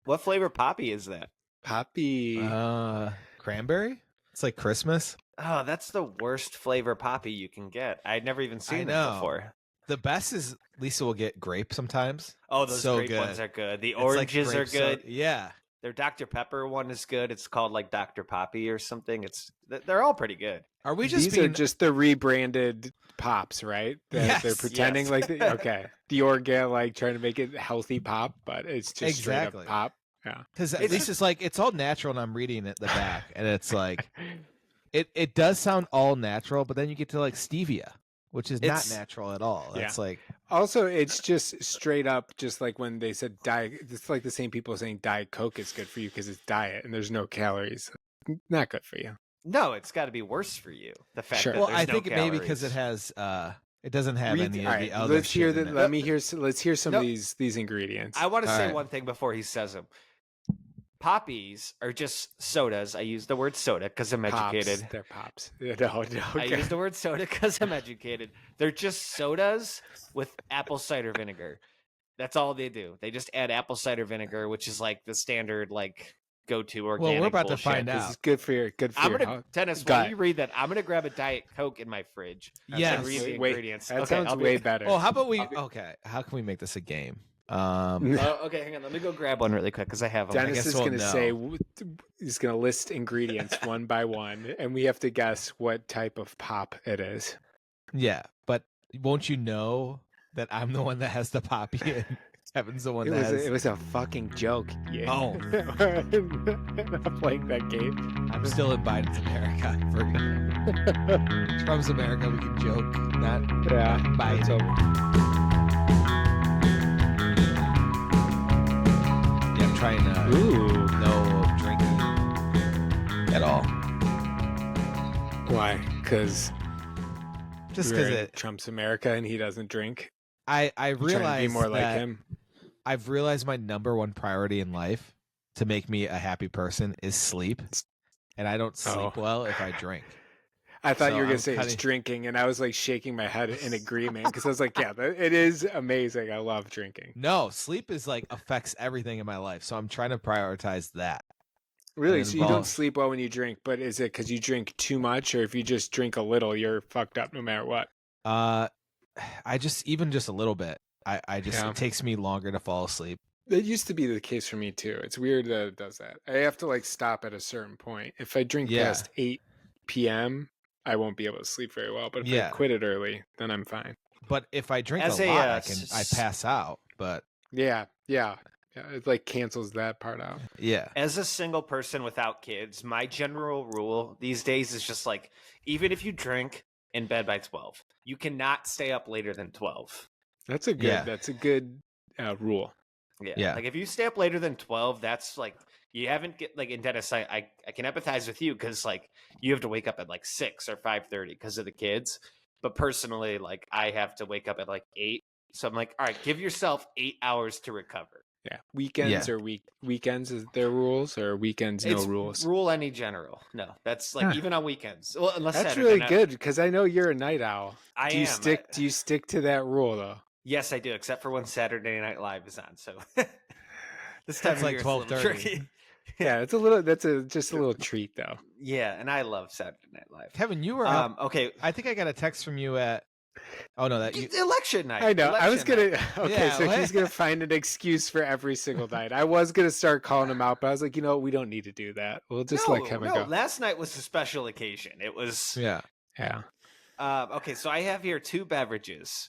What flavor Poppi is that? Poppy. Cranberry? It's like Christmas. Oh, that's the worst flavor Poppi you can get. I'd never even seen that before. The best is Lisa will get grape sometimes. Oh, those so grape good. ones are good. The It's oranges like are grape good. Yeah. Their Dr. Pepper one is good. It's called like Dr. Poppy or something. They're all pretty good. Are we just These are just the rebranded pops, right? Yes, They're pretending like okay, the organic, like trying to make it healthy pop, but it's just straight up pop. Yeah, because at least it's like it's all natural, and I'm reading it the back, and it's like it does sound all natural, but then you get to like stevia, which is not natural at all. It's like also it's just straight up, just like when they said diet. It's like the same people saying Diet Coke is good for you because it's diet and there's no calories. Not good for you. No, it's got to be worse for you. The fact that well, there's I no think calories. maybe because it has it doesn't have any of the other. Let's hear shit in it. Let's hear some of these ingredients. I want to say one thing before he says them. Poppies are just sodas. I use the word soda because I'm educated. They're pops. No, okay. I use the word soda because I'm educated. They're just sodas with apple cider vinegar. That's all they do. They just add apple cider vinegar, which is like the standard like go-to organic. Well, we're about bullshit. to find out. This is good for your Dennis, when you read that, I'm gonna grab a Diet Coke in my fridge. Yes. And read the ingredients. That sounds way better. Oh, how about we? Okay, how can we make this a game? Okay, hang on. Let me go grab one really quick because I have them. Dennis is going to say he's going to list ingredients one by one, and we have to guess what type of pop it is. Yeah, but won't you know that I'm the one that has the Poppi and Kevin's the one that has... It was a fucking joke. Yeah. Oh. I'm playing that game. I'm still in Biden's America. Trump's America, we can joke. Not Biden. Trying no drinking at all. Why? Because it Trump's America and he doesn't drink. I realize be more like him. I've realized my number one priority in life to make me a happy person is sleep, and I don't sleep well if I drink. I thought you were going to say it's drinking, and I was like shaking my head in agreement because I was like, yeah, it is amazing. I love drinking. No, sleep is like affects everything in my life, so I'm trying to prioritize that. Really? So you don't sleep well when you drink, but is it because you drink too much, or if you just drink a little, you're fucked up no matter what? I just a little bit. I just it takes me longer to fall asleep. It used to be the case for me too. It's weird that it does that. I have to like stop at a certain point. If I drink past 8 p.m., I won't be able to sleep very well. But if I quit it early, then I'm fine. But if I drink a lot, I pass out. But yeah, it like cancels that part out. Yeah. As a single person without kids, my general rule these days is just like, even if you drink in bed by 12, you cannot stay up later than 12. That's a good rule. Yeah. Like if you stay up later than 12, that's like you haven't get like in Dennis. I can empathize with you because like you have to wake up at like 6 or 5:30 because of the kids. But personally, like I have to wake up at like 8. So I'm like, all right, give yourself 8 hours to recover. Yeah. Weekends or weekends is there rules or weekends no rules? Rule any general. No, that's like even on weekends. Well, unless that's Saturday really night. Good because I know you're a night owl. Do you stick to that rule though? Yes, I do, except for when Saturday Night Live is on. So this time like 12:30. Yeah, it's just a little treat though. Yeah, and I love Saturday Night Live. Kevin, you were okay. I think I got a text from you at. Oh no, election night. I know. I was gonna. Okay, so what? he's gonna find an excuse for every single night. I was gonna start calling him out, but I was like, we don't need to do that. We'll just let Kevin go. Last night was a special occasion. It was. Yeah. Okay, so I have here 2 beverages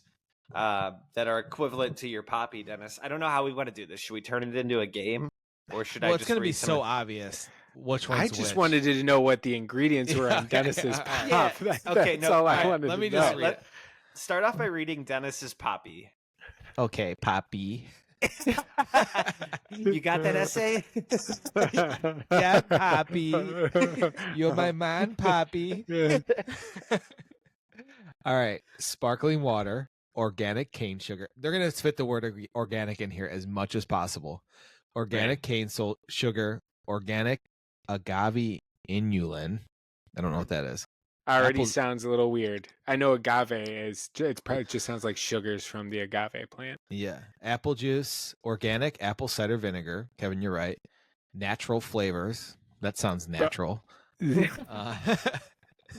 that are equivalent to your Poppi, Dennis. I don't know how we want to do this. Should we turn it into a game, or should I? Well, it's gonna be so obvious. Which one's I just wanted to know what the ingredients were on Dennis's pop. That's all I wanted to know. Let me just read it. Start off by reading Dennis's Poppi. Okay, Poppi. You got that essay? Yeah, Poppi. You're my man, Poppi. All right, sparkling water, organic cane sugar. They're going to fit the word organic in here as much as possible. Organic cane sugar, organic agave inulin. I don't know what that is. already sounds a little weird. I know agave is. It probably just sounds like sugars from the agave plant. Yeah. Apple juice, organic apple cider vinegar. Kevin, you're right. Natural flavors. That sounds natural.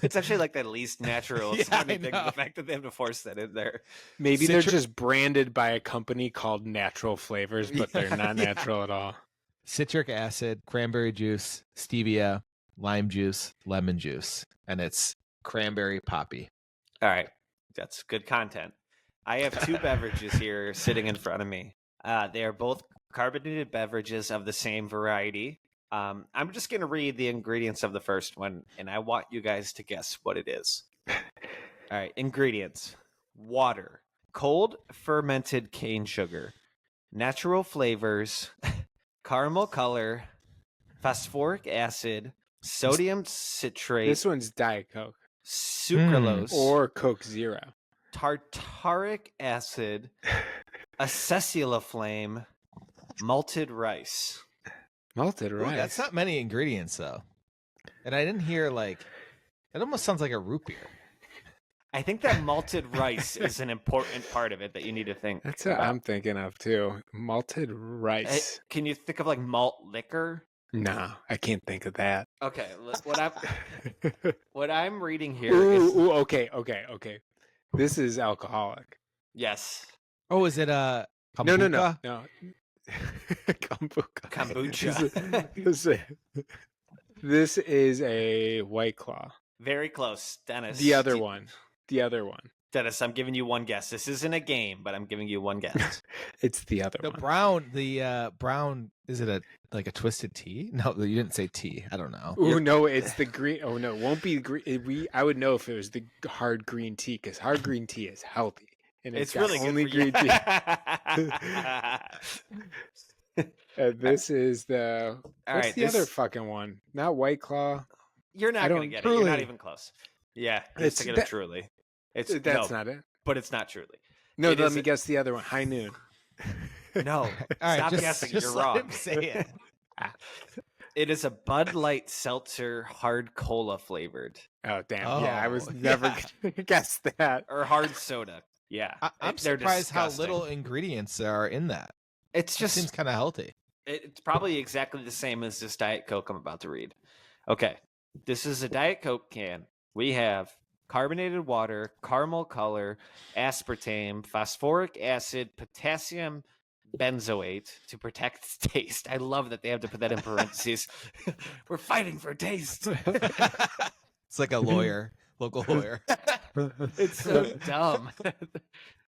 It's actually like the least natural sounding thing. The fact that they have to force that in there. Maybe they're just branded by a company called Natural Flavors, but they're not natural at all. Citric acid, cranberry juice, stevia, lime juice, lemon juice, and it's cranberry Poppi. All right. That's good content. I have two beverages here sitting in front of me. They are both carbonated beverages of the same variety. I'm just going to read the ingredients of the first one, and I want you guys to guess what it is. All right. Ingredients: water, cold fermented cane sugar, natural flavors, caramel color, phosphoric acid, sodium citrate. This one's Diet Coke. Sucralose. Or Coke Zero. Tartaric acid, acesulfame, malted rice. Malted rice. Ooh, that's not many ingredients, though. And I didn't hear, like, it almost sounds like a root beer. I think that malted rice is an important part of it that you need to think That's what about. I'm thinking of, too. Malted rice. Can you think of, like, malt liquor? No, I can't think of that. Okay, what I'm reading here is... Okay. This is alcoholic. Yes. Oh, is it a kombucha? kombucha? No. Kombucha. This is a White Claw. Very close, Dennis. The other one. Dennis, I'm giving you one guess. This isn't a game, but I'm giving you one guess. It's the other The one. brown, is it like a twisted tea? No, you didn't say tea. I don't know. Oh, no, it's the green. Oh, no, it won't be green. I would know if it was the hard green tea, because hard green tea is healthy. And It's got really good only for you. green tea. This is the... What's the other fucking one? Not White Claw. You're not going to get it. You're not even close. Yeah, It's thinking of Truly. That's not it. But it's not Truly. No, let me guess the other one. High Noon. No. All right, Stop just, guessing. just You're let wrong. him say it. It is a Bud Light Seltzer hard cola flavored. Oh, damn. Yeah, I was never going to guess that. Or hard soda. Yeah. I'm surprised how little ingredients there are in that. It seems kind of healthy. It's probably exactly the same as this Diet Coke I'm about to read. Okay. This is a Diet Coke can. We have carbonated water, caramel color, aspartame, phosphoric acid, potassium benzoate to protect taste. I love that they have to put that in parentheses. We're fighting for taste. It's like a lawyer, local lawyer. It's so dumb.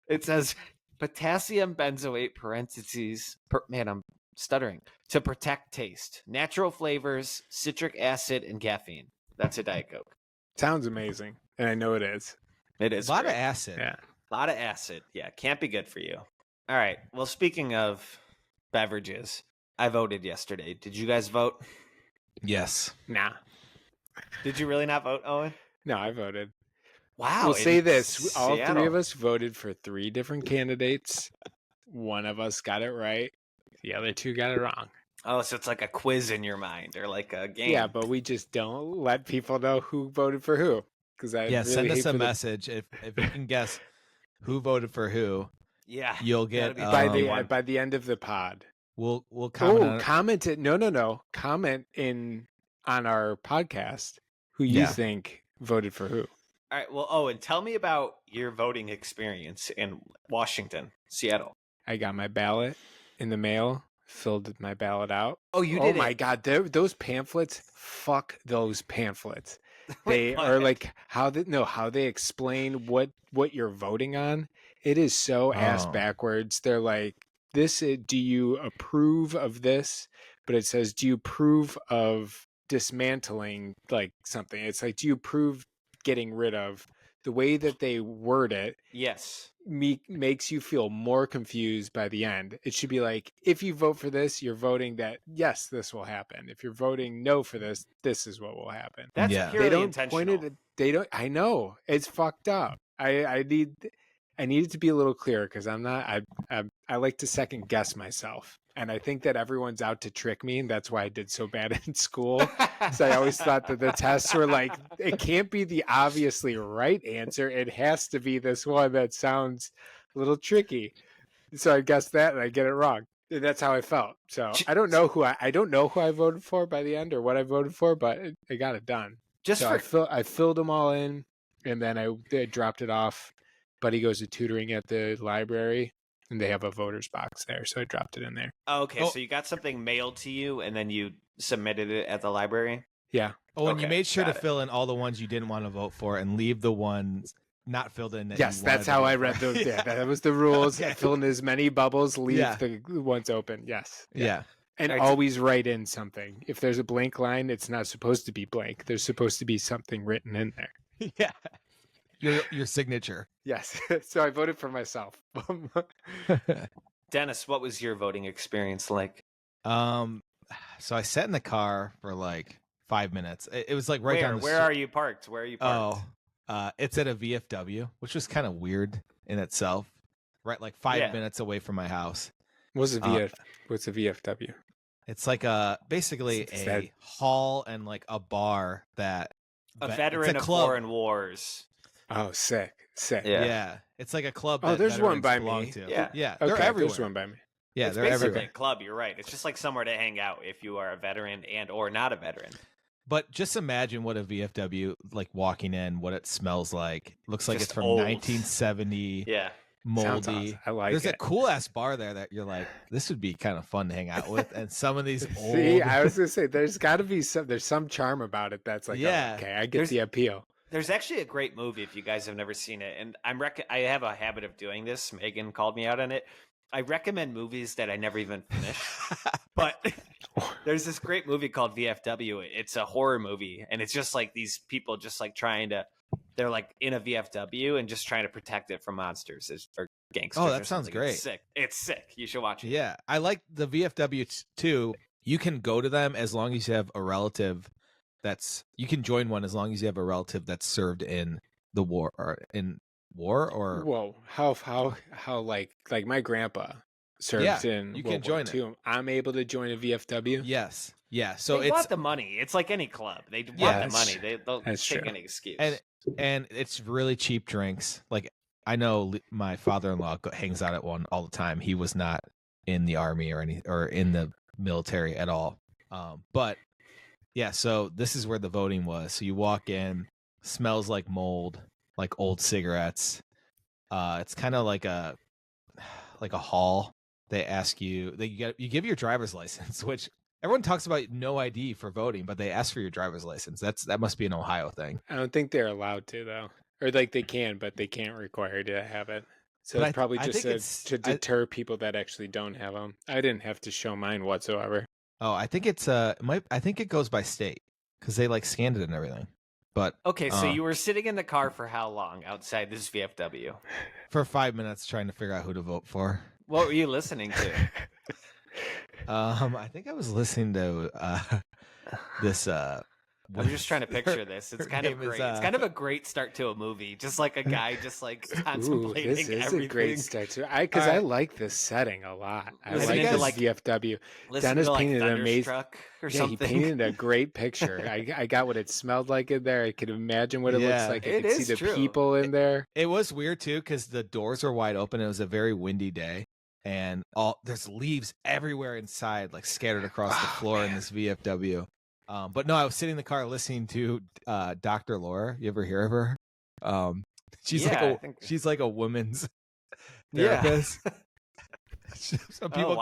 It says potassium benzoate parentheses. Man, I'm stuttering. To protect taste. Natural flavors, citric acid, and caffeine. That's a Diet Coke. Sounds amazing. And I know it is. It is. A lot great. of acid. Yeah. A lot of acid. Yeah, can't be good for you. All right. Well, speaking of beverages, I voted yesterday. Did you guys vote? Yes. Nah. Did you really not vote, Owen? No, I voted. Wow. We'll say this. All Seattle. three of us voted for 3 different candidates. One of us got it right. The other 2 got it wrong. Oh, so it's like a quiz in your mind or like a game. Yeah, but we just don't let people know who voted for who. Send us a message if you can guess who voted for who. Yeah, you'll get by the end of the pod. We'll comment. Comment it. No. Comment in on our podcast who you think voted for who. All right. Well, Owen, tell me about your voting experience in Washington, Seattle. I got my ballot in the mail. Filled my ballot out. Oh, you did? Oh my God, those pamphlets. Fuck those pamphlets. They are like how they explain what you're voting on. It is so ass backwards. They're like, do you approve of this? But it says, do you approve of dismantling like something? It's like, do you approve getting rid of? The way that they word it, yes, makes you feel more confused by the end. It should be like, if you vote for this, you're voting that yes, this will happen. If you're voting no for this, this is what will happen. That's purely intentional. I know it's fucked up. I need it to be a little clearer because I'm not. I like to second guess myself And I think that everyone's out to trick me, and that's why I did so bad in school. So I always thought that the tests were like, it can't be the obviously right answer. It has to be this one that sounds a little tricky. So I guessed that and I get it wrong. And that's how I felt. So I don't know who I voted for by the end or what I voted for, but I got it done. I filled them all in, and then I dropped it off. Buddy goes to tutoring at the library, and they have a voter's box there, so I dropped it in there. Okay, so you got something mailed to you, and then you submitted it at the library? Yeah. Oh, and you made sure to fill in all the ones you didn't want to vote for and leave the ones not filled in. Yes, that's how I read those. Yeah, that was the rules. Okay. Fill in as many bubbles, leave the ones open. Yes. Yeah. And always write in something. If there's a blank line, it's not supposed to be blank. There's supposed to be something written in there. Yeah. Your signature. Yes. So I voted for myself. Dennis, what was your voting experience like? So I sat in the car for like 5 minutes. It was like right down the street. Where are you parked? It's at a VFW, which was kind of weird in itself. Right, like 5 minutes away from my house. What's a VFW? It's like basically a hall and like a bar that a veteran of foreign wars. Oh, sick. Yeah. It's like a club. Oh, there's one by me. To. Yeah. They're everywhere. There's one by me. Yeah, it's they're basically everywhere. A club. You're right. It's just like somewhere to hang out if you are a veteran and or not a veteran. But just imagine what a VFW, like walking in, what it smells like. Looks like just it's from old. 1970. Yeah. Moldy. Awesome. I like There's it. a cool ass bar there that you're like, this would be kind of fun to hang out with. And some of these old. See, I was gonna say there's got to be there's some charm about it that's like, okay, I get the appeal. There's actually a great movie if you guys have never seen it, and I have a habit of doing this. Megan called me out on it. I recommend movies that I never even finish, but there's this great movie called VFW. It's a horror movie, and it's just like these people just like they're like in a VFW and just trying to protect it from monsters or gangsters. Oh, that sounds great. It's sick. You should watch it. Yeah, I like the VFW too. You can go to them as long as you have a relative you can join one as long as you have a relative that's served in the war or Whoa, how like my grandpa serves in you World can join War II. I'm able to join a VFW. Yes. Yeah. So they want the money. It's like any club. They want the money. They'll take any excuse. And it's really cheap drinks. Like I know my father-in-law hangs out at one all the time. He was not in the army or in the military at all. But yeah, so this is where the voting was. So you walk in, smells like mold, like old cigarettes. It's kind of like a hall. They ask you, you give your driver's license, which everyone talks about no ID for voting, but they ask for your driver's license. That must be an Ohio thing. I don't think they're allowed to though, or like they can, but they can't require to have it. So it's probably just to deter people that actually don't have them. I didn't have to show mine whatsoever. Oh, I think I think it goes by state because they like scanned it and everything. But okay, so you were sitting in the car for how long outside this VFW? For 5 minutes, trying to figure out who to vote for. What were you listening to? I think I was listening to this. I'm just trying to picture this. It's kind of great. It's kind of a great start to a movie. Just like a guy just like contemplating this is everything. a great start to I like this setting a lot. I like VFW. Dennis painted an amazing he painted a great picture. I got what it smelled like in there. I could imagine what it looks like. I could see the people in there. It was weird too because the doors were wide open. It was a very windy day. And there's leaves everywhere inside, like scattered across the floor in this VFW. But no, I was sitting in the car listening to Dr. Laura. You ever hear of her? She's like a women's therapist. Some people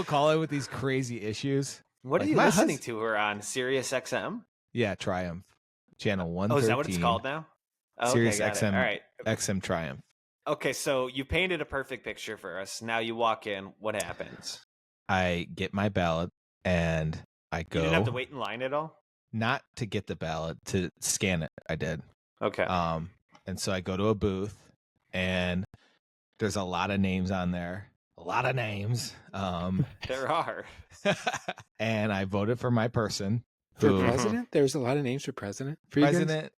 call it with these crazy issues. What are you listening to her on? Sirius XM? Yeah, Triumph. Channel 113. Oh, is that what it's called now? Oh, Sirius okay, XM. All right. XM Triumph. Okay, so you painted a perfect picture for us. Now you walk in. What happens? I get my ballot and I go. You didn't have to wait in line at all? Not to get the ballot, to scan it. I did. Okay. And so I go to a booth and there's a lot of names on there. A lot of names. There are. And I voted for my person. For president? There's a lot of names for president? For president.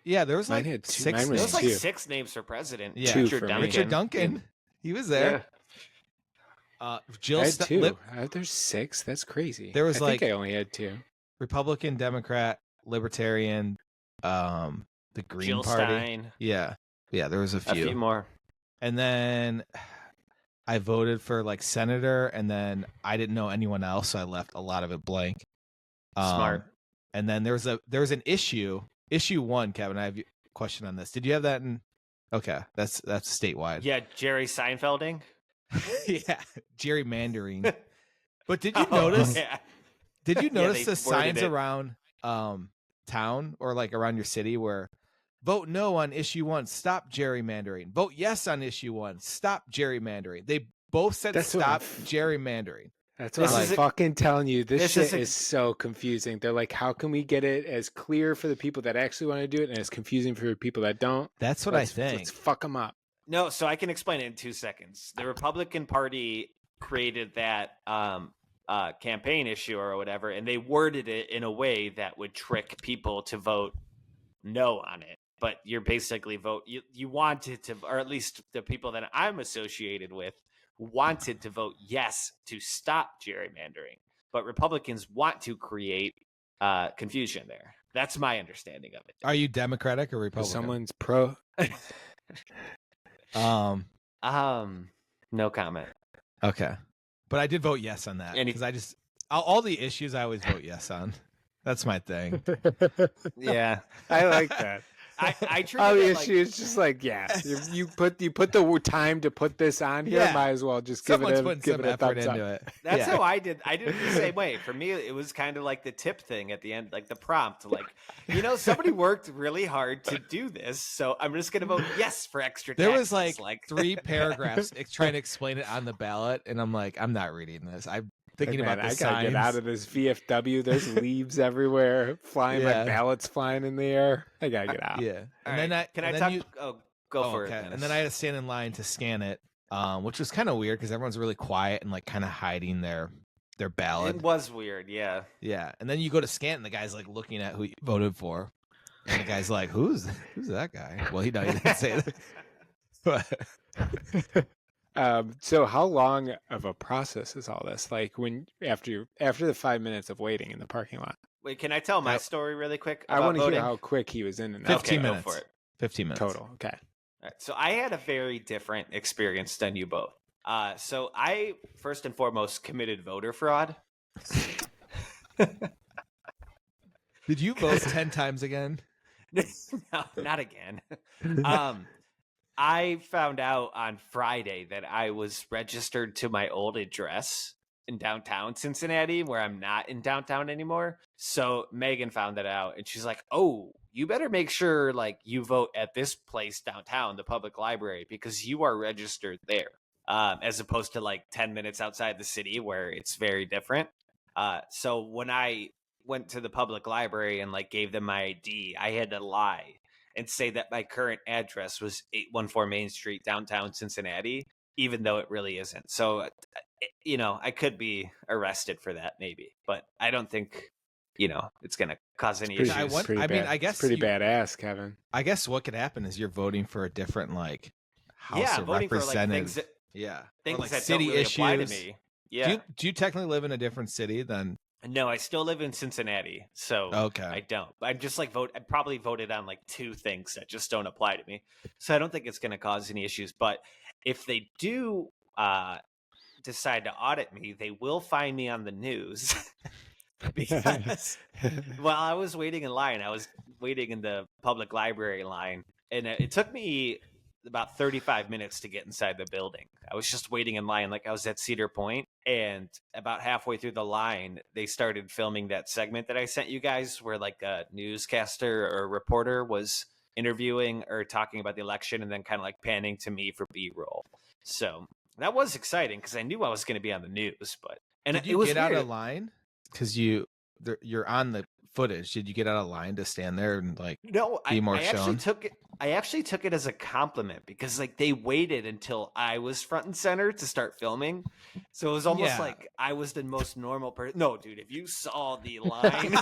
Yeah, there was like mine had two. six. Mine was There was like two. 6 names for president. Yeah. Two Richard for me. Duncan. Richard Duncan. He was there. Jill I had two. There's 6. That's crazy. There was I think like I only had 2. Republican, Democrat, Libertarian, the Green Jill Party. Stein. Yeah, there was a A few. few more. And then I voted for like senator, and then I didn't know anyone else, so I left a lot of it blank. Smart. And then there was an issue 1, Kevin. I have a question on this. Did you have that in? Okay, that's statewide. Yeah, Jerry Seinfelding. Yeah, gerrymandering. But did you notice? Yeah. Did you notice they the signs worded it. around town or like around your city where vote no on issue 1, stop gerrymandering. Vote yes on issue 1, stop gerrymandering. They both said stop gerrymandering. That's what I'm fucking telling you. This shit is so confusing. They're like, how can we get it as clear for the people that actually want to do it and as confusing for the people that don't? That's what I think. Let's fuck them up. No, so I can explain it in 2 seconds. The Republican Party created that campaign issue or whatever, and they worded it in a way that would trick people to vote no on it. But you're basically you wanted to, or at least the people that I'm associated with wanted to vote yes to stop gerrymandering. But Republicans want to create confusion there. That's my understanding of it. Are you Democratic or Republican? Someone's pro. No comment. Okay. But I did vote yes on that because all the issues I always vote yes on. That's my thing. Yeah, I like that. I treat all the it issue is just like, yeah, you put the time to put this on here. Yeah. Might as well just Someone's give it putting some a effort thumbs into up. it. That's how I did. I did it the same way. For me, it was kind of like the tip thing at the end, like the prompt. Like, somebody worked really hard to do this, so I'm just gonna vote yes for extra taxes. There was like 3 paragraphs trying to explain it on the ballot, and I'm like, I'm not reading this. I'm thinking about the I signs. gotta get out of this VFW. There's leaves everywhere flying, like ballots flying in the air. I gotta get out. Yeah. And then can I talk? Go for it. Okay. And then I had to stand in line to scan it, which was kind of weird because everyone's really quiet and like kind of hiding their ballot. It was weird. Yeah. Yeah. And then you go to scan, and the guy's like looking at who you voted for, and the guy's like, "Who's that guy?" Well, he didn't say that. So how long of a process is all this? Like after the 5 minutes of waiting in the parking lot? Wait, can I tell my story really quick? I want to voting? hear how quick he was in and 15 out. minutes. Go for it. 15 minutes total. Okay. All right, so I had a very different experience than you both. So I first and foremost committed voter fraud. Did you vote 10 times again? No, not again. I found out on Friday that I was registered to my old address in downtown Cincinnati, where I'm not in downtown anymore. So Megan found that out, and she's like, "Oh, you better make sure like you vote at this place downtown, the public library, because you are registered there, as opposed to like 10 minutes outside the city where it's very different." So when I went to the public library and like gave them my ID, I had to lie and say that my current address was 814 Main Street, downtown Cincinnati, even though it really isn't. So, I could be arrested for that maybe, but I don't think, it's going to cause any issues. I guess it's pretty badass, Kevin. I guess what could happen is you're voting for a different like House of voting Representatives. for like things like that city don't really issues. apply to me. Yeah. Do you technically live in a different city than? No, I still live in Cincinnati, so okay. I don't. I'm just like I probably voted on like 2 things that just don't apply to me, so I don't think it's going to cause any issues. But if they do decide to audit me, they will find me on the news because while I was waiting in line, I was waiting in the public library line, and it took me about 35 minutes to get inside the building. I was just waiting in line like I was at Cedar Point, and about halfway through the line, they started filming that segment that I sent you guys where like a newscaster or a reporter was interviewing or talking about the election and then kind of like panning to me for B-roll. So that was exciting because I knew I was going to be on the news. Did you get out of line? Because you're on the footage. Did you get out of line to stand there and like be more shown? I actually took it as a compliment because like they waited until I was front and center to start filming. So it was almost like I was the most normal person. No, dude, if you saw the line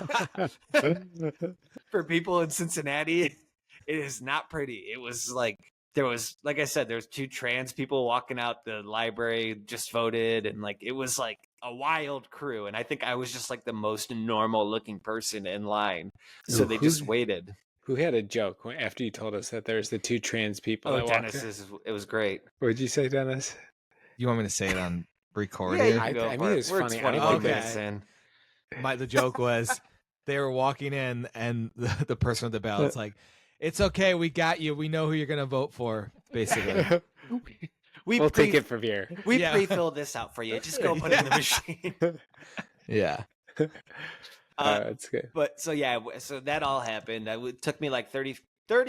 for people in Cincinnati, it is not pretty. It was like there was, like I said, there was 2 trans people walking out the library, just voted, and like it was like a wild crew. And I think I was just like the most normal looking person in line, so they just waited. Who had a joke after you told us that there's the 2 trans people? Oh, Dennis, it was great. What did you say, Dennis? You want me to say it on record? Yeah, I mean, it was We're funny. 21 minutes in. The joke was they were walking in, and the person with the ballot's like, "It's okay, we got you. We know who you're gonna vote for." Basically, we'll take it from here. We pre-filled this out for you. Just go put it in the machine. Yeah. That's good. But so that all happened. It took me like 30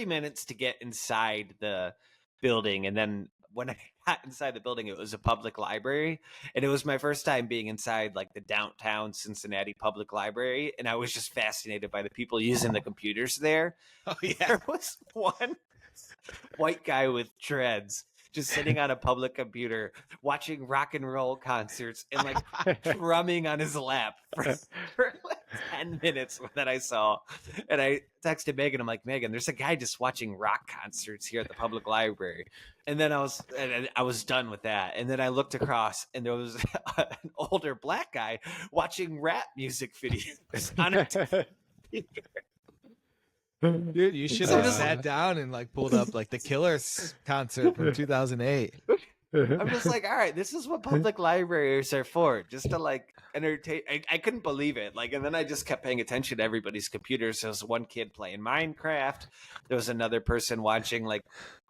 minutes to get inside the building, and then when I got inside the building, it was a public library, and it was my first time being inside like the downtown Cincinnati public library, and I was just fascinated by the people using the computers there. Oh yeah, there was one white guy with dreads just sitting on a public computer watching rock and roll concerts and like drumming on his lap for like 10 minutes that I saw. And I texted Megan, I'm like, Megan, there's a guy just watching rock concerts here at the public library. And then I was done with that. And then I looked across, and there was an older black guy watching rap music videos on a computer. Dude, you should have sat down and like pulled up like the Killers concert from 2008. I'm just like, all right, this is what public libraries are for, just to like entertain. I couldn't believe it. Like, and then I just kept paying attention to everybody's computers. There was one kid playing Minecraft. There was another person watching like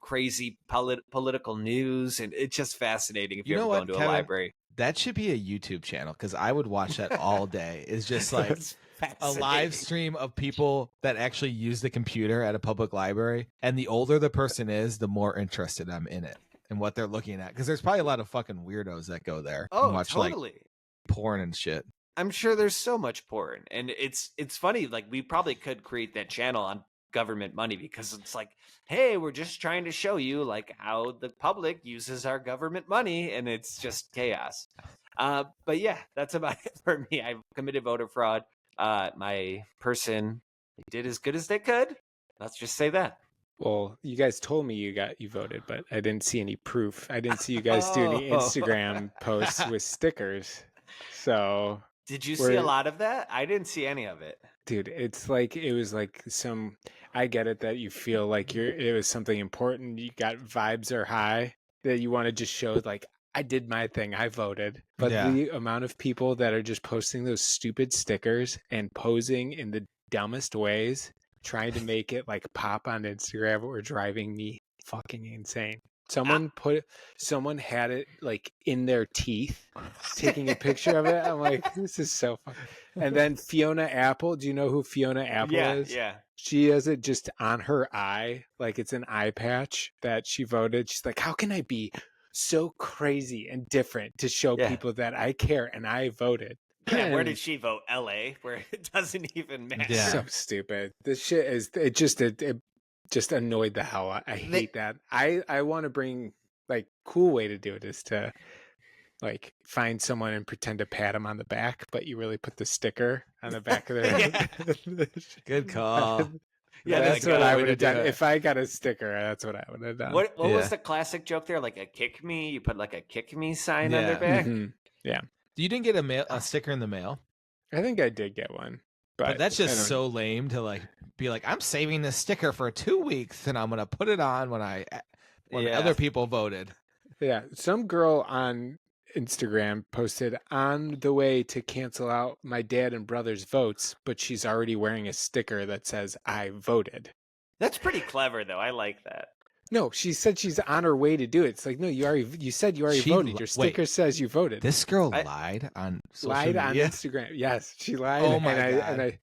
crazy political news, and it's just fascinating if you ever go into a library. That should be a YouTube channel, because I would watch that all day. It's just like a live stream of people that actually use the computer at a public library. And the older the person is, the more interested I'm in it and what they're looking at. Because there's probably a lot of fucking weirdos that go there and watch totally. Like porn and shit. I'm sure there's so much porn. And it's funny, like we probably could create that channel on government money, because it's like, hey, we're just trying to show you like how the public uses our government money, and it's just chaos. But yeah, that's about it for me. I committed voter fraud. My person did as good as they could. Let's just say that. Well, you guys told me you voted, but I didn't see any proof. I didn't see you guys do any Instagram posts with stickers. So did you see a lot of that? I didn't see any of it. Dude, it's like, it was like I get it that you feel like it was something important. You got vibes are high, that you want to just show like, I did my thing, I voted. But the amount of people that are just posting those stupid stickers and posing in the dumbest ways, trying to make it like pop on Instagram, were driving me fucking insane. Someone had it like in their teeth, taking a picture of it. I'm like, this is so fun. And then Fiona Apple, do you know who Fiona Apple is? Yeah. She has it just on her eye, like it's an eye patch that she voted. She's like, how can I be so crazy and different to show people that I care and I voted? Yeah, where did she vote? LA, where it doesn't even matter. Yeah. So stupid. This shit is, it just annoyed the hell out. I hate that. I want to bring, like, cool way to do it is to like find someone and pretend to pat them on the back, but you really put the sticker on the back of their Good call. Yeah, that's what I would have done. If I got a sticker, that's what I would have done. What was the classic joke there? Like a kick me? You put like a kick me sign on their back? Mm-hmm. Yeah. You didn't get a sticker in the mail? I think I did get one. But that's just so lame to like be like, I'm saving this sticker for 2 weeks and I'm gonna put it on when other people voted. Yeah. Some girl on Instagram posted, on the way to cancel out my dad and brother's votes, but she's already wearing a sticker that says I voted. That's pretty clever though. I like that. No, she said she's on her way to do it. It's like, no, you said you already voted. Your sticker says you voted. This girl lied on social media? On Instagram. Yes, she lied. Oh my God.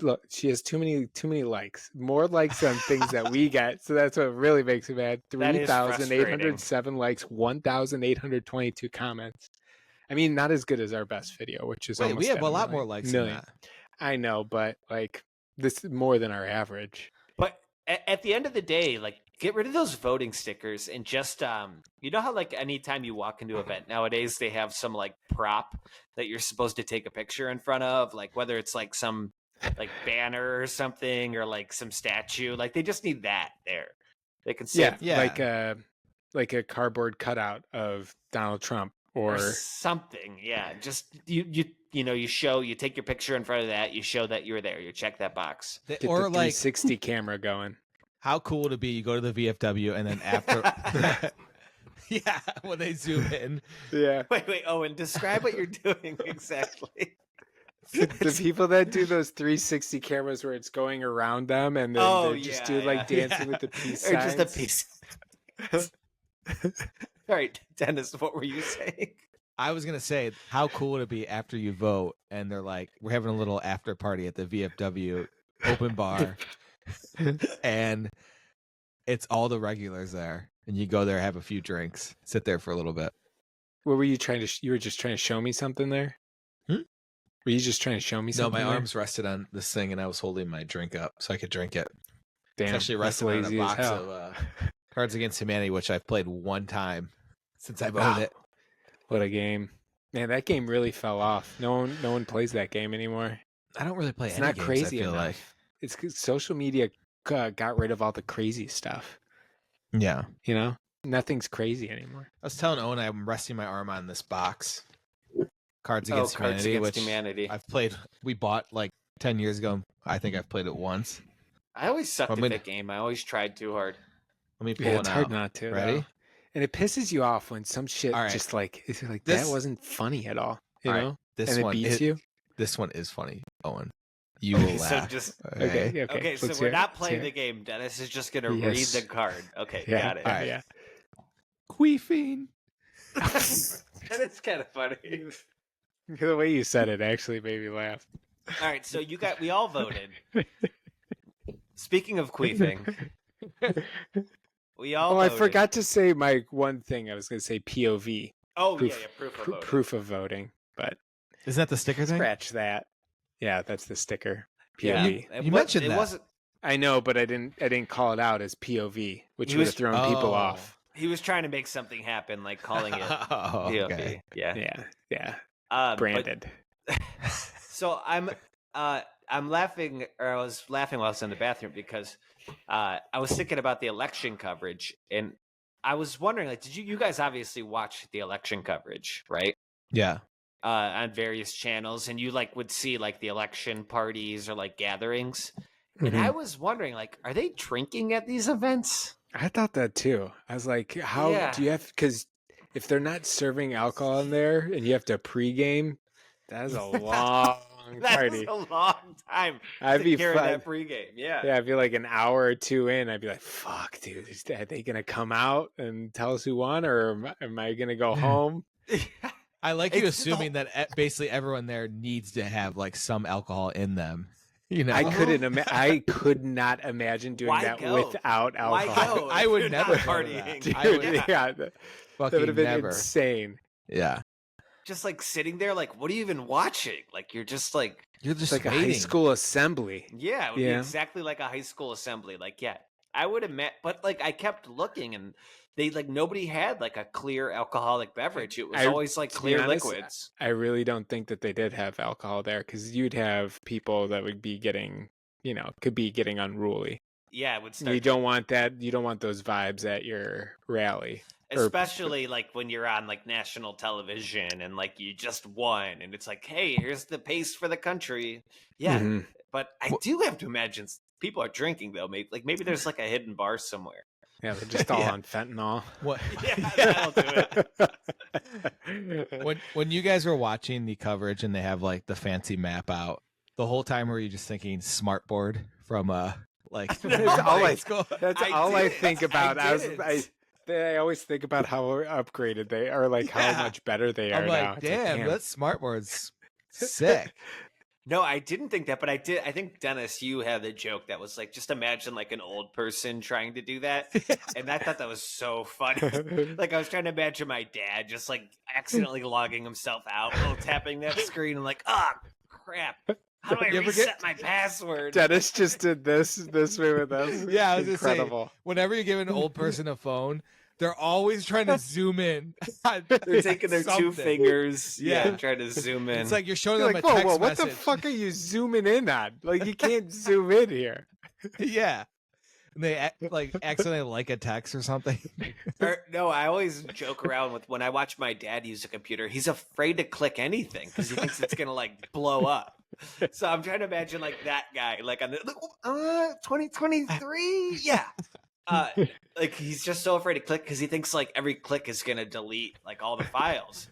Look, she has too many likes. More likes than things that we get. So that's what really makes me mad. 3,807 likes, 1,822 comments. I mean, not as good as our best video, which is almost we have a lot more likes than that. I know, but like this is more than our average. But at the end of the day, like, get rid of those voting stickers and just you know how like anytime you walk into an event nowadays they have some like prop that you're supposed to take a picture in front of, like whether it's like some like banner or something or like some statue, like they just need that there. They can save like a cardboard cutout of Donald Trump or or something. Yeah, just you take your picture in front of that. You show that you're there. You check that box. get Or the like 360 camera going. how cool would it be? You go to the VFW and then after, yeah, when they zoom in, Yeah. Wait, Owen, describe what you're doing exactly. The people that do those 360 cameras where it's going around them and then they just do like dancing with the peace or signs. just a piece. All right, Dennis, what were you saying? I was gonna say, how cool would it be after you vote and they're like, we're having a little after party at the VFW open bar, and it's all the regulars there, and you go there, have a few drinks, sit there for a little bit. What were you trying to? You were just trying to show me something there. Were you just trying to show me No, something? my there? arms rested on this thing, and I was holding my drink up so I could drink it. Damn, It's actually that's rested on a lazy as box hell. of Cards Against Humanity, which I've played one time since I've Wow. owned it. What a game! Man, that game really fell off. No one plays that game anymore. I don't really play It's any not games, crazy I feel enough. like. It's 'cause social media got rid of all the crazy stuff. Yeah. You know, nothing's crazy anymore. I was telling Owen I'm resting my arm on this box. Cards Against Cards Humanity, Against which Humanity. I've played. We bought like 10 years ago. I think I've played it once. I always sucked I'm at gonna- that game. I always tried too hard. Let me pull Yeah, one it's out. hard not to. Ready? Though. And it pisses you off when some shit All right. just like it's like This- that wasn't funny at all. You All right. know, This and it one beats you. This one is funny, Owen. You will So laugh. just Okay. okay. So let's we're hear it, not let's playing hear the it. game. Dennis is just gonna Yes. read the card. Okay, Yeah, got it. All right. Yeah. Queefing. That's kind of funny. The way you said it actually made me laugh. All right, so we all voted. Speaking of queefing, we all. Oh, I voted. forgot to say my one thing. I was going to say POV, Oh proof- yeah, proof of voting. proof of voting, but Isn't that the sticker thing? scratch that. Yeah, that's the sticker. Yeah, POV. it You wa- mentioned it that. wasn't. I know, but I didn't call it out as POV, which He would was- have thrown people Oh. off. He was trying to make something happen, like calling it Oh, POV. okay. Yeah. Yeah, But- branded. so I'm laughing, or I was laughing while I was in the bathroom because I was thinking about the election coverage, and I was wondering, like, did you guys obviously watch the election coverage, right? Yeah. On various channels, and you like would see like the election parties or like gatherings, and I was wondering, like, are they drinking at these events? I thought that too. I was like, how Yeah. do you have? Because if they're not serving alcohol in there and you have to pregame, that's a long That's party. a long time. I'd to be carry fine. that pregame. Yeah. Yeah, I'd be like an hour or two in. I'd be like, "Fuck, dude, are they gonna come out and tell us who won, or am I gonna go home?" I like you It's the assuming that basically everyone there needs to have like some alcohol in them. You know, I could not imagine doing Why that go? without Why alcohol. go? I if would you're not never go to that. partying. Dude, I would- yeah, that fucking would have been never. insane. Yeah, Just like sitting there, like, what are you even watching? Like, you're just like, you're It's just like a high waiting. school assembly. yeah, it would be Yeah. exactly like a high school assembly. Like, yeah, I would have met, but like, I kept looking, and they like nobody had like a clear alcoholic beverage. It was I- always like to be clear honest, liquids. I really don't think that they did have alcohol there because you'd have people that would be getting, could be getting unruly. Yeah, it would start. You don't want that. You don't want those vibes at your rally. or- Especially like when you're on like national television and like you just won, and it's like, hey, here's the pace for the country. Yeah, Mhm. but I do have to imagine people are drinking though. Maybe there's like a hidden bar somewhere. Yeah, they're just all Yeah. on fentanyl. What? Yeah, that'll do it. when you guys were watching the coverage and they have like the fancy map out, the whole time were you just thinking smartboard from like That's all high I- school? That's I all I didn't. think about. I I always think about how upgraded they are, like Yeah. how much better they are I'm now. like, It's damn, that smartboard's sick. No, I didn't think that, but I did. I think Dennis, you had the joke that was like, just imagine like an old person trying to do that, and I thought that was so funny. Like I was trying to imagine my dad just like accidentally logging himself out while tapping that screen and like, oh crap, how do I You ever reset my password? Dennis just did this way with us. Yeah, I was gonna say, incredible. Whenever you give an old person a phone, they're always trying to zoom in. They're taking their two Something. fingers, Yeah. trying to zoom in. It's like you're showing You're them like, a whoa, text whoa, what message. the fuck are you zooming in on? Like, you can't zoom in here. Yeah. They like accidentally like a text or something. No, I always joke around with when I watch my dad use a computer, he's afraid to click anything because he thinks it's gonna like blow up. So I'm trying to imagine like that guy, like on the 2023, yeah. Like he's just so afraid to click because he thinks like every click is gonna delete like all the files.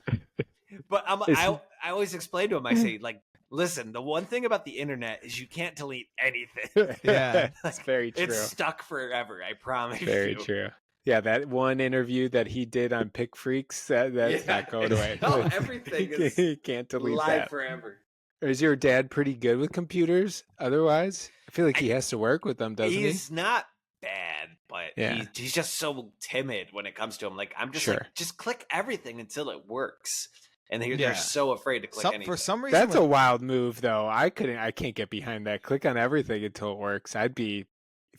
But I always explain to him, I say like, listen, the one thing about the internet is you can't delete anything. Yeah, that's very true. It's stuck forever. I promise. Very true. Yeah, that one interview that he did on Pick Freaks, that's not going away. No, everything is you can't delete live that forever. Or is your dad pretty good with computers? Otherwise, I feel like he has to work with them, doesn't he? He's not bad, but he's just so timid when it comes to him. Like I'm just like, just click everything until it works. And they're so afraid to click anything. For some reason, that's a wild move, though. I can't get behind that. Click on everything until it works. If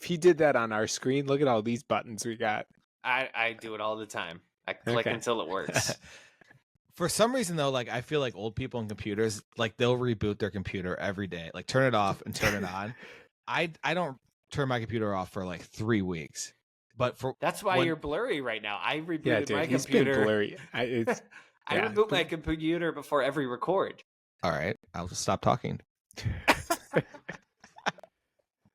he did that on our screen, look at all these buttons we got. I do it all the time. I click until it works. For some reason, though, like I feel like old people on computers, like they'll reboot their computer every day, like turn it off and turn it on. I don't turn my computer off for like 3 weeks. But that's why you're blurry right now. I rebooted my he's computer. Been blurry. I reboot my computer before every record. All right, I'll just stop talking.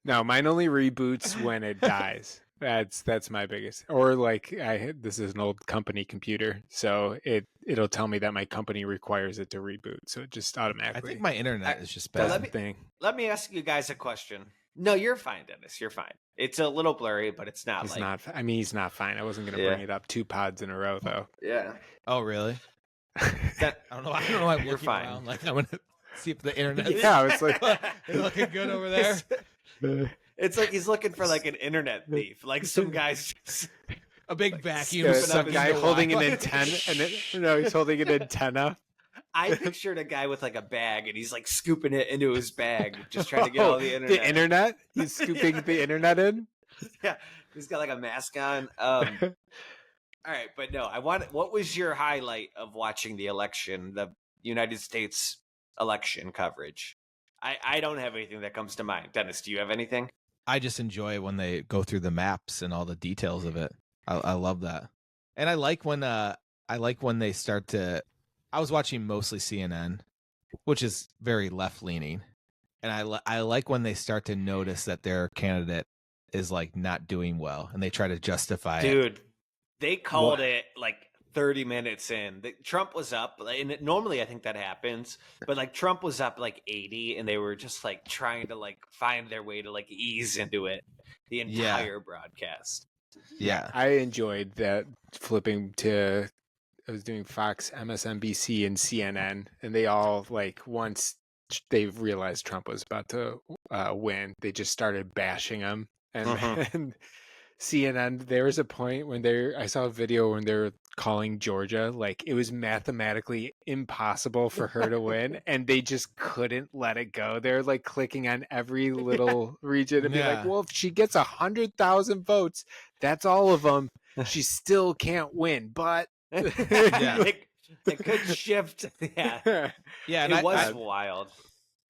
No, mine only reboots when it dies. That's my biggest. Or like this is an old company computer, so it'll tell me that my company requires it to reboot, so it just automatically. I think my internet is just bad. Let me ask you guys a question. No, you're fine, Dennis. You're fine. It's a little blurry, but it's not. I mean, he's not fine. I wasn't going to bring it up 2 pods in a row, though. Yeah. Oh, really? I don't know. Why you're fine. Around. Like I'm gonna see if the internet. Yeah, it's like looking good over there. It's like he's looking for like an internet thief, like some guy's just a big vacuum. Some guy holding an antenna, he's holding an antenna. I pictured a guy with like a bag, and he's like scooping it into his bag, just trying to get all the internet. The internet? He's scooping the internet in. Yeah, he's got like a mask on. All right, but no, what was your highlight of watching the election, the United States election coverage? I don't have anything that comes to mind. Dennis, do you have anything? I just enjoy when they go through the maps and all the details of it. I love that. And I like when they start to. I was watching mostly CNN, which is very left leaning, and I like when they start to notice that their candidate is like not doing well, and they try to justify it. Dude, they called it like 30 minutes in. Trump was up, and normally I think that happens, but like Trump was up like 80, and they were just like trying to like find their way to like ease into it the entire broadcast. Yeah, I enjoyed that flipping to. I was doing Fox, MSNBC, and CNN, and they all like once they realized Trump was about to win, they just started bashing him. And CNN, there was a point when I saw a video when they were calling Georgia, like it was mathematically impossible for her to win, and they just couldn't let it go. They're like clicking on every little region and be like, well, if she gets 100,000 votes, that's all of them. She still can't win, but it could shift. Yeah, and it was wild.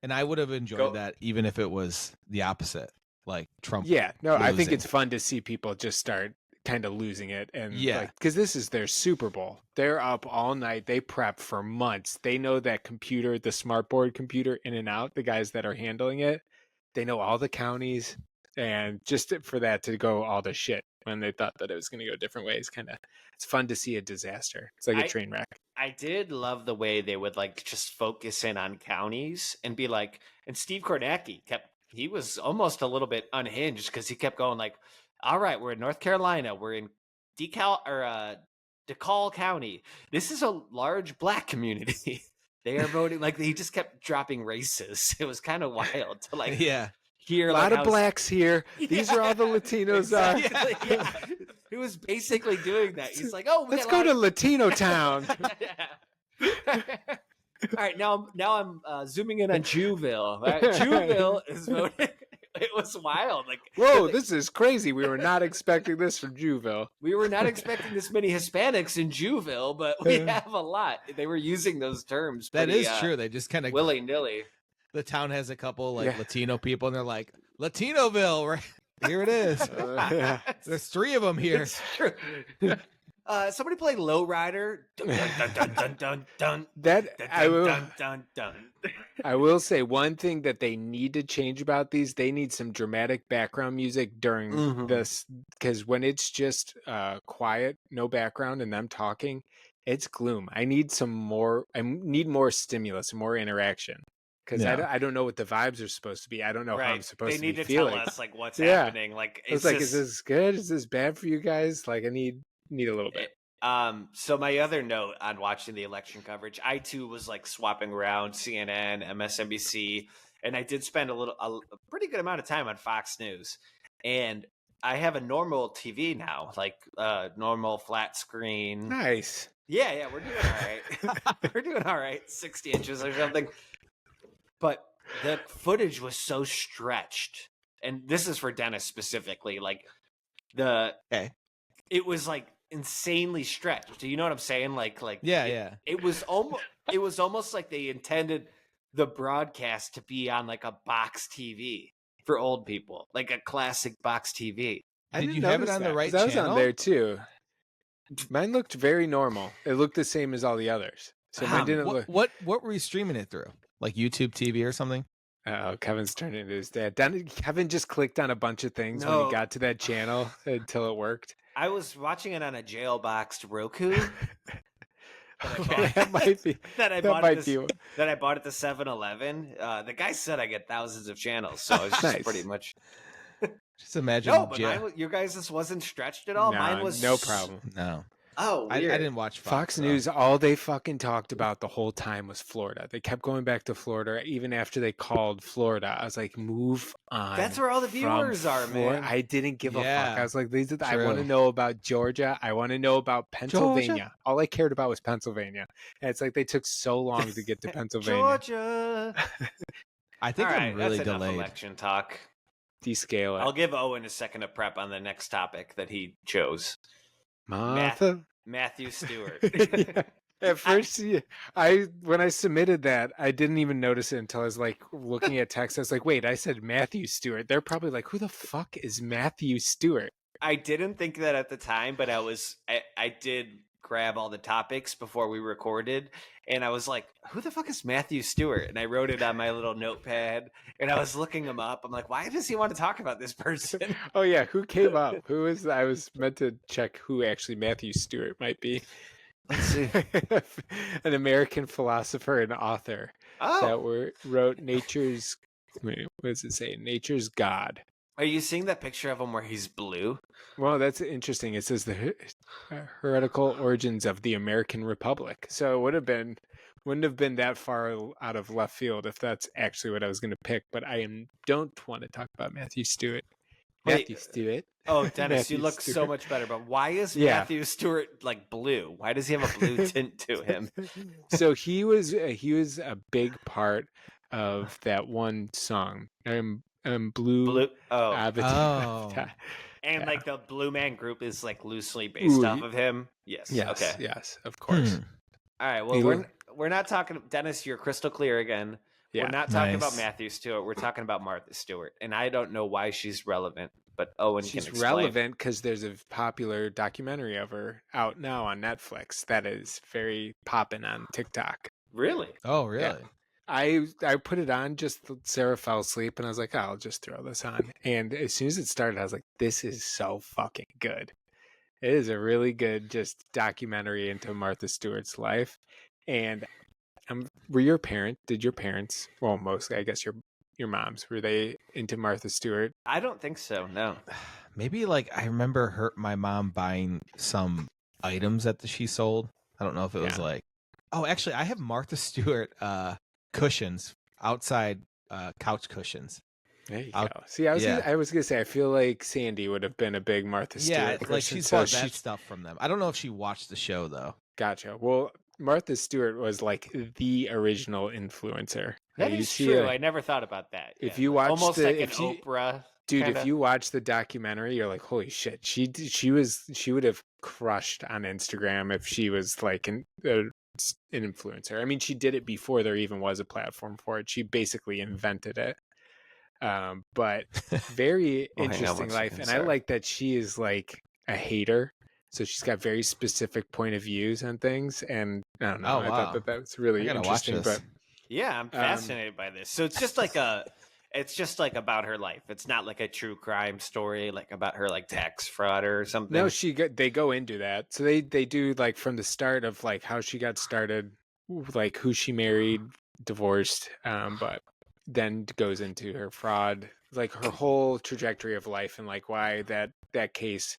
And I would have enjoyed that even if it was the opposite, like Trump. Yeah, no, losing. I think it's fun to see people just start kind of losing it, and because this is their Super Bowl. They're up all night. They prep for months. They know that computer, the smartboard computer, in and out. The guys that are handling it, they know all the counties, and just for that to go all to shit when they thought that it was going to go different ways, it's fun to see a disaster. It's like a train wreck. I did love the way they would like just focus in on counties and be like, and Steve Kornacki he was almost a little bit unhinged because he kept going like, all right, we're in North Carolina, we're in DeKalb County. This is a large Black community. They are voting like he just kept dropping races. It was kind of wild to like hear a lot of Blacks here. These are all the Latinos are. He was basically doing that. He's like, "Oh, let's go to Latino town." All right, now I'm zooming in on Jewville. Right? Jewville is voting. It was wild. Like, whoa, this is crazy. We were not expecting this from Jewville. We were not expecting this many Hispanics in Jewville, but we have a lot. They were using those terms. That is true. They just kind of willy-nilly. The town has a couple like Latino people, and they're like Latinoville, right? Here it is. There's 3 of them here. It's true. Somebody play Lowrider. Dun, dun, dun, dun, dun, dun, dun. That Dun, I dun, will. dun, dun, dun. I will say one thing that they need to change about these. They need some dramatic background music during this, because when it's just quiet, no background, and them talking, it's gloom. I need some more. I need more stimulus, more interaction. Because I don't know what the vibes are supposed to be. I don't know how I'm supposed They to need be to feeling. tell us like what's Yeah. happening. Like I was it's like, just, is this good? Is this bad for you guys? Like, I need a little bit. So my other note on watching the election coverage, I too was like swapping around CNN, MSNBC, and I did spend a pretty good amount of time on Fox News. And I have a normal TV now, like normal flat screen. Nice. Yeah, we're doing all right. We're doing all right, 60 inches or something. But the footage was so stretched, and this is for Dennis specifically. Like it was like insanely stretched. Do you know what I'm saying? Like it was almost like they intended the broadcast to be on like a box TV for old people, like a classic box TV. Did you have it on the right channel? I channel? was on there too. Mine looked very normal. It looked the same as all the others. So mine didn't look. What were you streaming it through? Like YouTube TV or something? Oh, Kevin's turned into his dad. Kevin just clicked on a bunch of things when he got to that channel until it worked. I was watching it on a jailboxed Roku. That might be. That I bought at the 7-Eleven. The guy said I get thousands of channels, so it's just pretty much. Just imagine. No, but your guys, this wasn't stretched at all. No, mine was no problem. No. Oh, I didn't watch Fox News. All they fucking talked about the whole time was Florida. They kept going back to Florida, even after they called Florida. I was like, move on. That's where all the viewers are, man. I didn't give a fuck. I was like, I want to know about Georgia. I want to know about Pennsylvania. Georgia? All I cared about was Pennsylvania. And it's like they took so long to get to Pennsylvania. Georgia. I think I'm really that's delayed. Enough election talk. Descale it. I'll give Owen a second to prep on the next topic that he chose. Matthew Stewart. Yeah. At first, when I submitted that, I didn't even notice it until I was like looking at text. I was like, wait, I said Matthew Stewart. They're probably like, who the fuck is Matthew Stewart? I didn't think that at the time, but I did grab all the topics before we recorded, and I was like, who the fuck is Matthew Stewart? And I wrote it on my little notepad, and I was looking him up. I'm like, why does he want to talk about this person? Oh yeah, who came up? Who is? I was meant to check who actually Matthew Stewart might be. Let's see. An American philosopher and author that wrote Nature's. Wait, what does it say? Nature's God. Are you seeing that picture of him where he's blue? Well, that's interesting. It says the heretical origins of the American Republic. So it wouldn't have been that far out of left field if that's actually what I was going to pick. But don't want to talk about Matthew Stewart. Matthew Stewart. Oh, Dennis, you look so much better. But why is Matthew Stewart like blue? Why does he have a blue tint to him? So he was a big part of that one song. Blue. And like the Blue Man Group is like loosely based off of him. Yes. Okay. Yes. Of course. All right. Well, we're not talking. Dennis, you're crystal clear again. Yeah, we're not talking about Matthew Stewart. We're talking about Martha Stewart, and I don't know why she's relevant, but Owen can explain. She's relevant because there's a popular documentary of her out now on Netflix that is very popping on TikTok. Really? Oh, really? Yeah. I put it on, just Sarah fell asleep, and I was like, I'll just throw this on. And as soon as it started, I was like, this is so fucking good. It is a really good just documentary into Martha Stewart's life. And did your parents, well, mostly, I guess your moms, were they into Martha Stewart? I don't think so, no. Maybe like I remember my mom buying some items that she sold. I don't know if it was like, oh, actually, I have Martha Stewart cushions, outside couch cushions. There you go. See, I was gonna say, I feel like Sandy would have been a big Martha Stewart. Yeah, like she's bought that stuff from them. I don't know if she watched the show though. Gotcha. Well, Martha Stewart was like the original influencer. That is true. I never thought about that. If you watch almost like an Oprah. Dude, if you watch the documentary, you're like, holy shit. She would have crushed on Instagram if she was like an influencer. I mean, she did it before there even was a platform for it. She basically invented it. But very Oh, hang on interesting 1 life. second, And I sorry. like that she is like a hater. So she's got very specific point of views on things. And I don't know. Oh, I thought wow. that was I really gotta watch interesting. this. Yeah, I'm fascinated by this. So it's just like it's just like about her life. It's not like a true crime story, like about her like tax fraud or something. No, they go into that. So they do like from the start of like how she got started, like who she married, divorced, but then goes into her fraud, like her whole trajectory of life and like why that case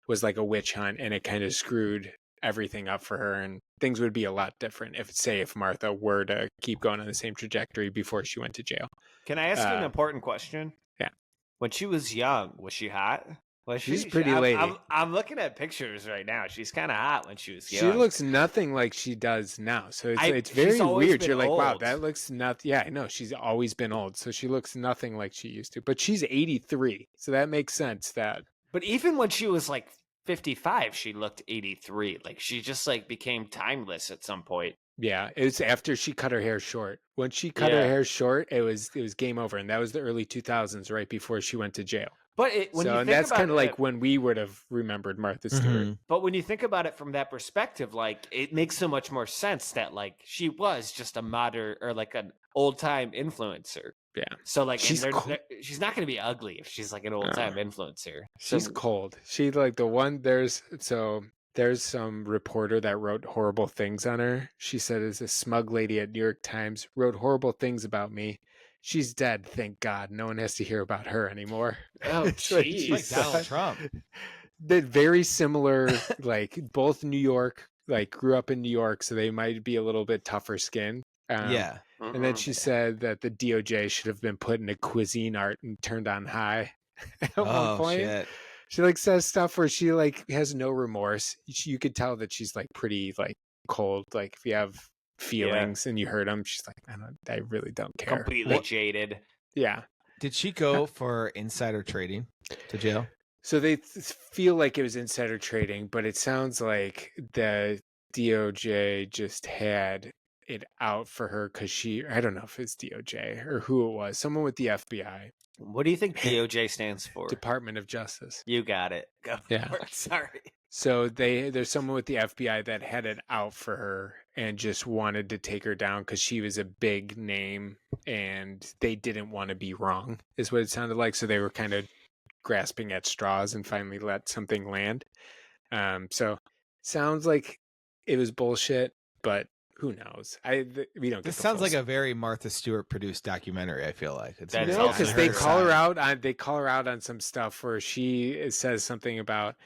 was like a witch hunt and it kind of screwed everything up for her and things would be a lot different if Martha were to keep going on the same trajectory before she went to jail. Can I ask you an important question? Yeah. When she was young, was she hot? Was She's she? a pretty lady. I'm looking at pictures right now. She's kind of hot when she was young. She looks nothing like she does now. So it's she's very always weird. been You're like, wow, old. that looks not. Yeah, I know. She's always been old. So she looks nothing like she used to. But she's 83. So that makes sense that. But even when she was like 55, she looked 83. Like she just like became timeless at some point. Yeah, it's after she cut her hair short. When she cut her hair short, it was game over, and that was the early 2000s, right before she went to jail. But that's kind of like when we would have remembered Martha Stewart. Mm-hmm. But when you think about it from that perspective, like it makes so much more sense that like she was just a modern or like an old time influencer. Yeah. So like she's she's not going to be ugly if she's like an old time influencer. She's cold. She like the one there's some reporter that wrote horrible things on her. She said is a smug lady at New York Times wrote horrible things about me. She's dead, thank God. No one has to hear about her anymore. Oh, jeez. Like Donald Trump. They're very similar, like both New York, like grew up in New York, so they might be a little bit tougher skin. Yeah. And then she said that the DOJ should have been put in a cuisine art and turned on high at one point. Shit. She like says stuff where she like has no remorse. You could tell that she's like pretty like cold. Like if you have feelings and you hurt them, she's like, I really don't care. Completely jaded. Yeah. Did she go for insider trading to jail? So they feel like it was insider trading, but it sounds like the DOJ just had it out for her because I don't know if it's DOJ or who it was, someone with the FBI. What do you think DOJ stands for? Department of Justice. You got it. Go yeah. for it. Sorry. So there's someone with the FBI that had it out for her and just wanted to take her down because she was a big name and they didn't want to be wrong, is what it sounded like. So they were kind of grasping at straws and finally let something land. So sounds like it was bullshit, but who knows? We don't. This sounds like a very Martha Stewart produced documentary. I feel like it's no, because they call her out on on some stuff where she says something about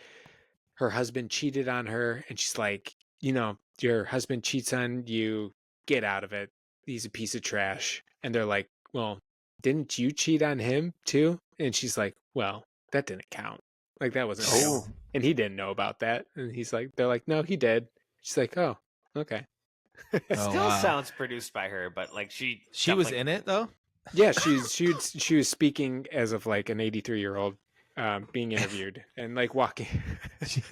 her husband cheated on her, and she's like, your husband cheats on you, get out of it. He's a piece of trash. And they're like, well, didn't you cheat on him too? And she's like, well, that didn't count. Like that wasn't real. And he didn't know about that. And they're like, no, he did. She's like, oh, okay. Still sounds produced by her, but like she was in it though. Yeah, she was speaking as of like an 83-year-old being interviewed and like walking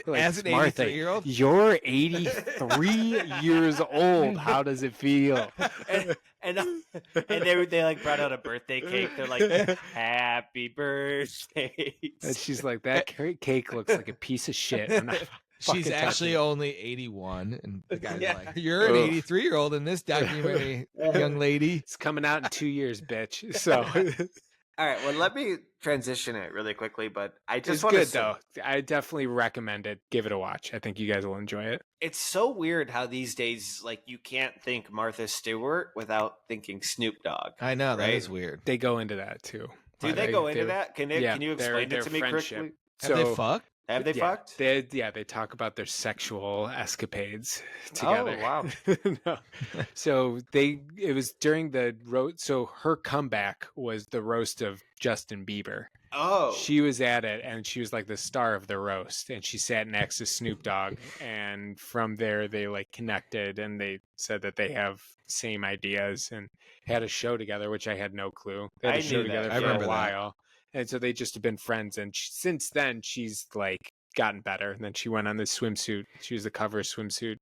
like, as an 83-year-old. You're 83 years old. How does it feel? and they like brought out a birthday cake. They're like, happy birthday. And she's like, that cake looks like a piece of shit. I'm not She's actually only 81, and the guy's like, "You're an 83-year-old in this documentary, young lady. It's coming out in 2 years, bitch." So, all right. Well, let me transition it really quickly, but I just want to say, though. I definitely recommend it. Give it a watch. I think you guys will enjoy it. It's so weird how these days, like, you can't think Martha Stewart without thinking Snoop Dogg. I know, right? that is weird. They go into that too. Do they go into that? Can you explain it to me quickly? Have they fucked? Have they fucked? They talk about their sexual escapades together. Oh, wow. No. So it was during the roast. So her comeback was the roast of Justin Bieber. Oh. She was at it and she was like the star of the roast and she sat next to Snoop Dogg. And from there they like connected and they said that they have same ideas and had a show together, which I had no clue. They had a show together for a while. And so they just have been friends. And since then, she's like gotten better. And then she went on this swimsuit. She was the cover of swimsuit,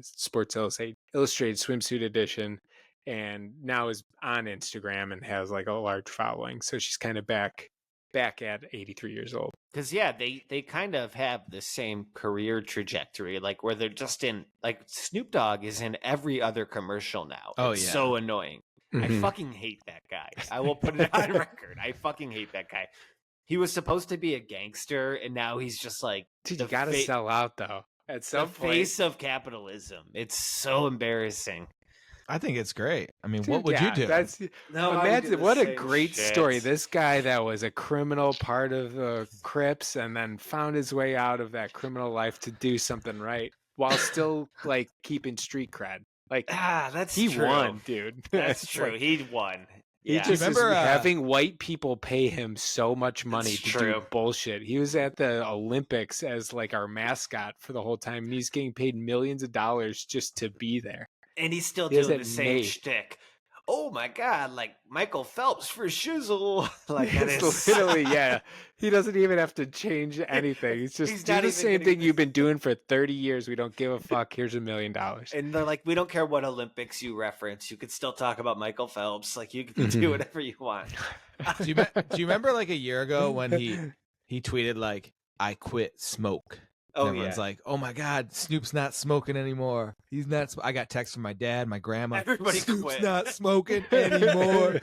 Sports Illustrated swimsuit edition. and now is on Instagram and has like a large following. So she's kind of back at 83 years old. Because they kind of have the same career trajectory, like where they're just in, like Snoop Dogg is in every other commercial now. Oh, It's yeah. so annoying. I Mhm. fucking hate that guy. I will put it on record. I fucking hate that guy. He was supposed to be a gangster, and now he's just like Dude, the you gotta sell out though. At the some point, face of capitalism. It's so embarrassing. I think it's great. I mean, Dude, what would you do? That's No, I would do imagine the what a same great shit. story. This guy that was a criminal, part of the Crips, and then found his way out of that criminal life to do something right while still like keeping street cred. Like That's he true. won, dude. That's It's true. like, He won. he Yeah. just remember, is having white people pay him so much money That's to true. do bullshit. He was at the Olympics as like our mascot for the whole time, and he's getting paid millions of dollars just to be there. And he's still He has doing it the same made. shtick. Oh my god, like Michael Phelps for shizzle. Like that It's is literally, yeah. He doesn't even have to change anything. He's just He's do not the even same getting thing this- you've been doing for 30 years. We don't give a fuck. Here's $1 million. And they're like, we don't care what Olympics you reference. You could still talk about Michael Phelps. Like you can do Mhm. whatever you want. Do you remember like a year ago when he tweeted like, "I quit smoke." Oh And everyone's yeah. like, "Oh my God, Snoop's not smoking anymore. He's not." I got texts from my dad, my grandma. Everybody Snoop's quit." not smoking anymore.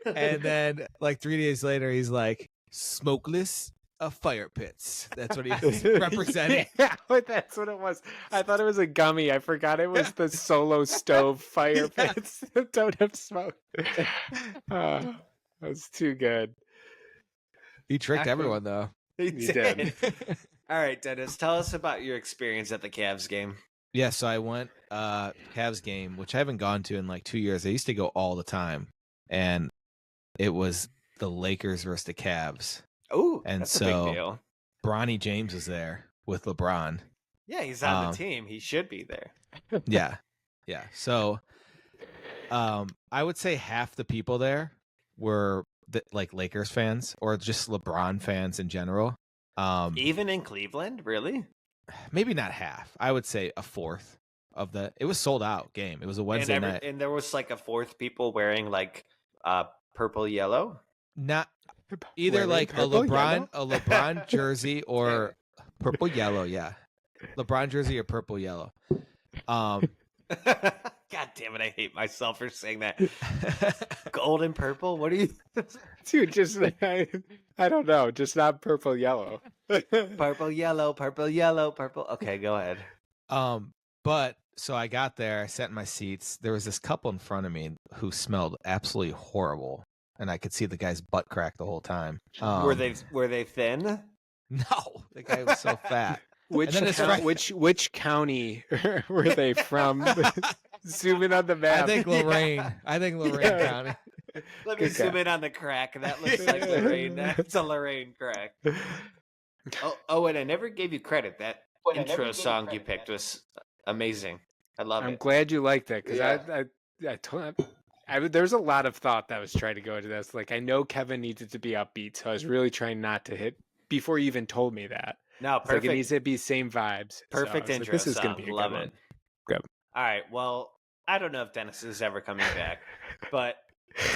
And then like 3 days later, he's like, "Smokeless fire pits." That's what he's representing. Yeah, that's what it was. I thought it was a gummy. I forgot it was the solo stove fire pits that don't have smoke. That's too good. He tricked everyone though. He did. All right, Dennis, tell us about your experience at the Cavs game. Yeah, so I went Cavs game, which I haven't gone to in like 2 years. I used to go all the time, and it was the Lakers versus the Cavs. Oh, And that's a so- big deal. Bronny James was there with LeBron. Yeah, he's on the team. He should be there. Yeah, yeah. So, I would say half the people there were like Lakers fans or just LeBron fans in general. Even in Cleveland, really? Maybe not half. I would say a fourth of the. It was sold out game. It was a Wednesday night. And there was like a fourth people wearing like purple yellow. Not either Wearing like purple, a yellow? LeBron jersey or purple yellow. Yeah, LeBron jersey or purple yellow. God damn it! I hate myself for saying that. Gold and purple. What are you? Dude, just I don't know, just not purple yellow. Purple, yellow, purple, yellow, purple. Okay, go ahead. But so I got there, I sat in my seats. There was this couple in front of me who smelled absolutely horrible, and I could see the guy's butt crack the whole time. Were they thin? No, the guy was so fat. Which And then his friend- which county were they from? Zoom in on the map. I think Lorraine. I think Lorraine Yeah. County. Let me Good zoom guy. in on the crack. That looks like Lorraine. That's a Lorraine crack. Oh, and I never gave you credit. That intro song you picked was amazing. I love I'm it. glad you liked that because Yeah. there's a lot of thought that was trying to go into this. Like I know Kevin needs it to be upbeat, so I was really trying not to hit before you even told me that. No, It's like perfect. it needs to be same vibes. So I Perfect was like, intro this is song. gonna be a Love good it. one. Good. All right. Well, I don't know if Dennis is ever coming back, but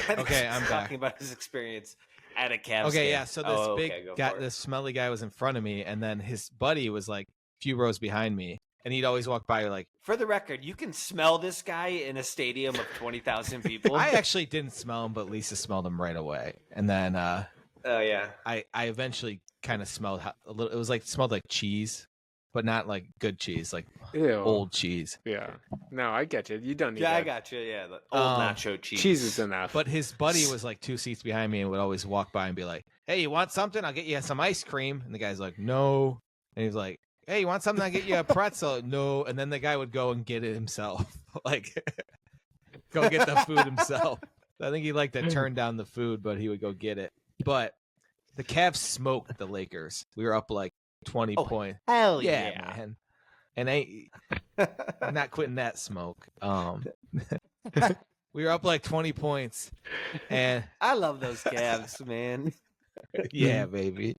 Okay, I'm back. talking about his experience at a Cavs Okay, game. yeah. So this Okay, go guy, for it. this smelly guy was in front of me, and then his buddy was like a few rows behind me, and he'd always walk by like. For the record, you can smell this guy in a stadium of 20,000 people. I actually didn't smell him, but Lisa smelled him right away, and then Oh yeah. I eventually kind of smelled a little. It was like smelled like cheese, but not like good cheese, like Ew. old cheese. Yeah. No, I get you. You don't need Yeah, I that. got you. Yeah, the old Um, nacho cheese. Cheese is enough. But his buddy was like 2 seats behind me and would always walk by and be like, "Hey, you want something? I'll get you some ice cream." And the guy's like, "No." And he's like, "Hey, you want something? I'll get you a pretzel." No. And then the guy would go and get it himself. Like, go get the food himself. I think he liked to turn down the food, but he would go get it. But the Cavs smoked the Lakers. We were up like 20 points. Hell Yeah, yeah. man. And I'm not quitting that smoke. We were up like 20 points. And I love those Cavs, man. yeah, baby.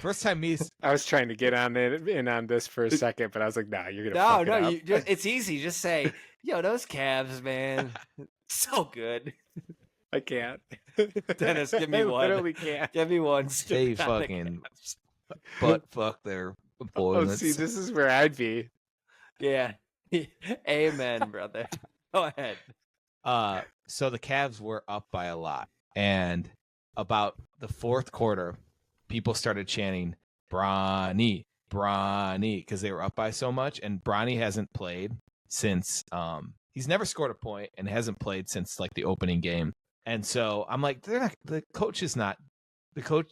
First time me. I was trying to get in on this for a second, but I was like, nah, you're gonna No, fuck it no, up. it's easy. Just say, yo, those Cavs, man, so good. I can't. Dennis, give me I one. literally can't. Give me one. They stupid on the fucking Cavs. butt fuck their Oh, opponents. see, this is where I'd be. Yeah. Amen, brother. Go ahead. So the Cavs were up by a lot, and about the fourth quarter, people started chanting Bronny, Bronny, because they were up by so much. And Bronny hasn't played since he's never scored a point and hasn't played since like the opening game. And so I'm like, the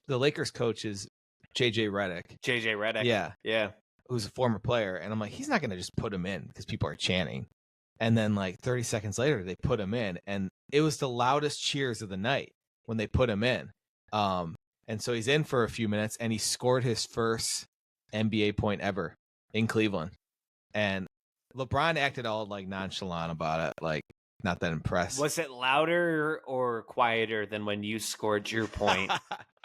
Lakers coach is JJ Redick. JJ Redick. Yeah. Yeah. Who's a former player. And I'm like, he's not going to just put him in because people are chanting. And then like 30 seconds later, they put him in, and it was the loudest cheers of the night when they put him in. And so he's in for a few minutes, and he scored his first NBA point ever in Cleveland. And LeBron acted all like nonchalant about it, like not that impressed. Was it louder or quieter than when you scored your point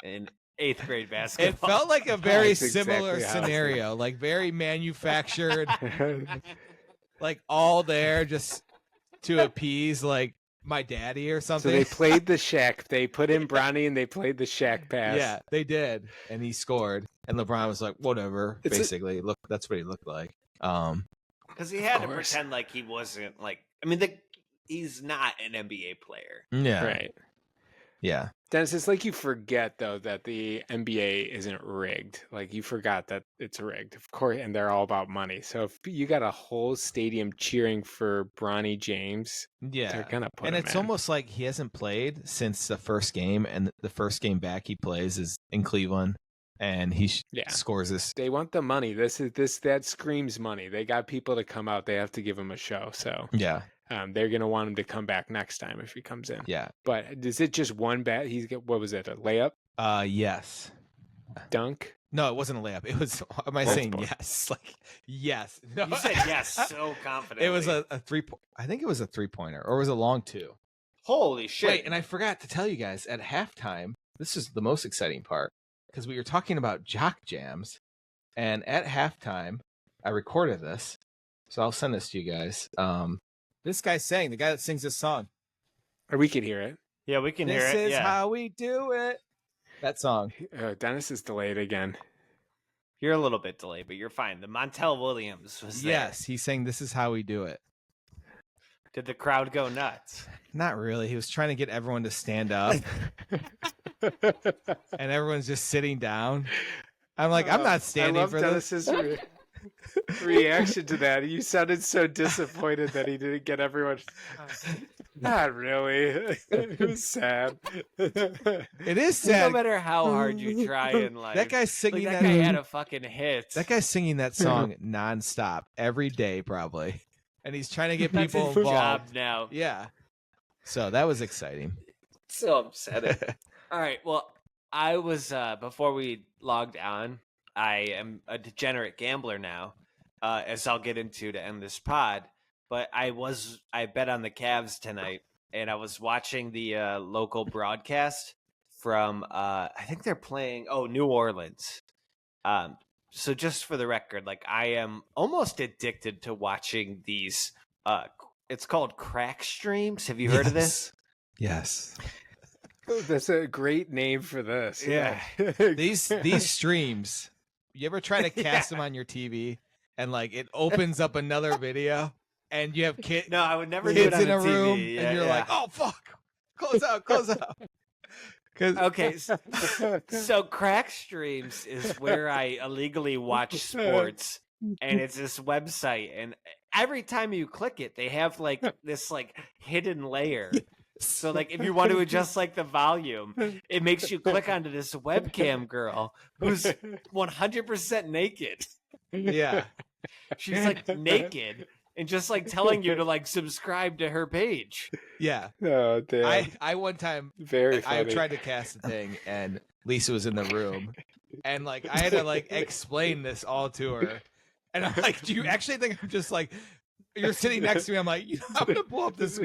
in 8th grade basketball? It felt like a very That's similar exactly how scenario, like very manufactured, like all there just to appease like my daddy or So something. they played the Shaq. They put in Bronny and they played the Shaq pass. Yeah, they did, and he scored. And LeBron was like, "Whatever." It's basically, look, that's what he looked like. Because he had to course. pretend like he wasn't like. I mean, he's not an NBA player. Yeah, Right. yeah, Dennis, it's like you forget though that the NBA isn't rigged. Like you forgot that it's rigged, of course, and they're all about money. So if you got a whole stadium cheering for Bronny James, yeah. they're gonna put And him it's in. almost like he hasn't played since the first game, and the first game back he plays is in Cleveland, and he scores this. They want the money. That screams money. They got people to come out. They have to give him a show. So Yeah, they're gonna want him to come back next time if he comes in. yeah. But is it just one bat? He's got, what was it? A layup, Yes. dunk? No, it wasn't a layup. It was. Am I saying yes? Like yes. No. You said yes so confidently. It was a 3-point. I think it was a 3-pointer, or was it a long 2? Holy shit! Wait, and I forgot to tell you guys at halftime. This is the most exciting part because we were talking about jock jams, and at halftime, I recorded this, so I'll send this to you guys. This guy's saying, the guy that sings this song. Or we could hear it. Yeah, we can hear This it. is Yeah. how we do it. That song. Dennis is delayed again. You're a little bit delayed, but you're fine. The Montell Williams was there. Yes, he's saying this is how we do it. Did the crowd go nuts? Not really. He was trying to get everyone to stand up, and everyone's just sitting down. I'm like, I'm not standing I love for this. Dennis's reaction to that. You sounded so disappointed that he didn't get everyone. Not really. It was sad. It is No sad. matter how hard you try and like That guy's singing like, that. that guy had a fucking hit. That guy's singing that song nonstop every day, probably, and he's trying to get That's people his involved. job now. Yeah. So that was exciting. So upsetting. All right. Well, I was before we logged on. I am a degenerate gambler now, as I'll get into to end this pod. But I bet on the Cavs tonight, and I was watching the local broadcast from I think they're playing New Orleans. So just for the record, like I am almost addicted to watching these. It's called crack streams. Have you heard of this? Yes. That's a great name for this. Yeah. These streams. You ever try to cast them on your TV and like it opens up another video and you have kids? No, I would never do it kids on in a the room, TV. and you're like, "Oh fuck, close out." Okay, so crack streams is where I illegally watch sports, and it's this website, and every time you click it, they have like this like hidden layer. So like if you want to adjust like the volume, it makes you click onto this webcam girl who's 100% naked. Yeah, She's like naked and just like telling you to like subscribe to her page. yeah. Oh damn! I one time Very funny. I tried to cast the thing and Lisa was in the room and like I had to like explain this all to her. And I'm like, do you actually think I'm just like you're sitting next to me. I'm like, I'm gonna pull up this.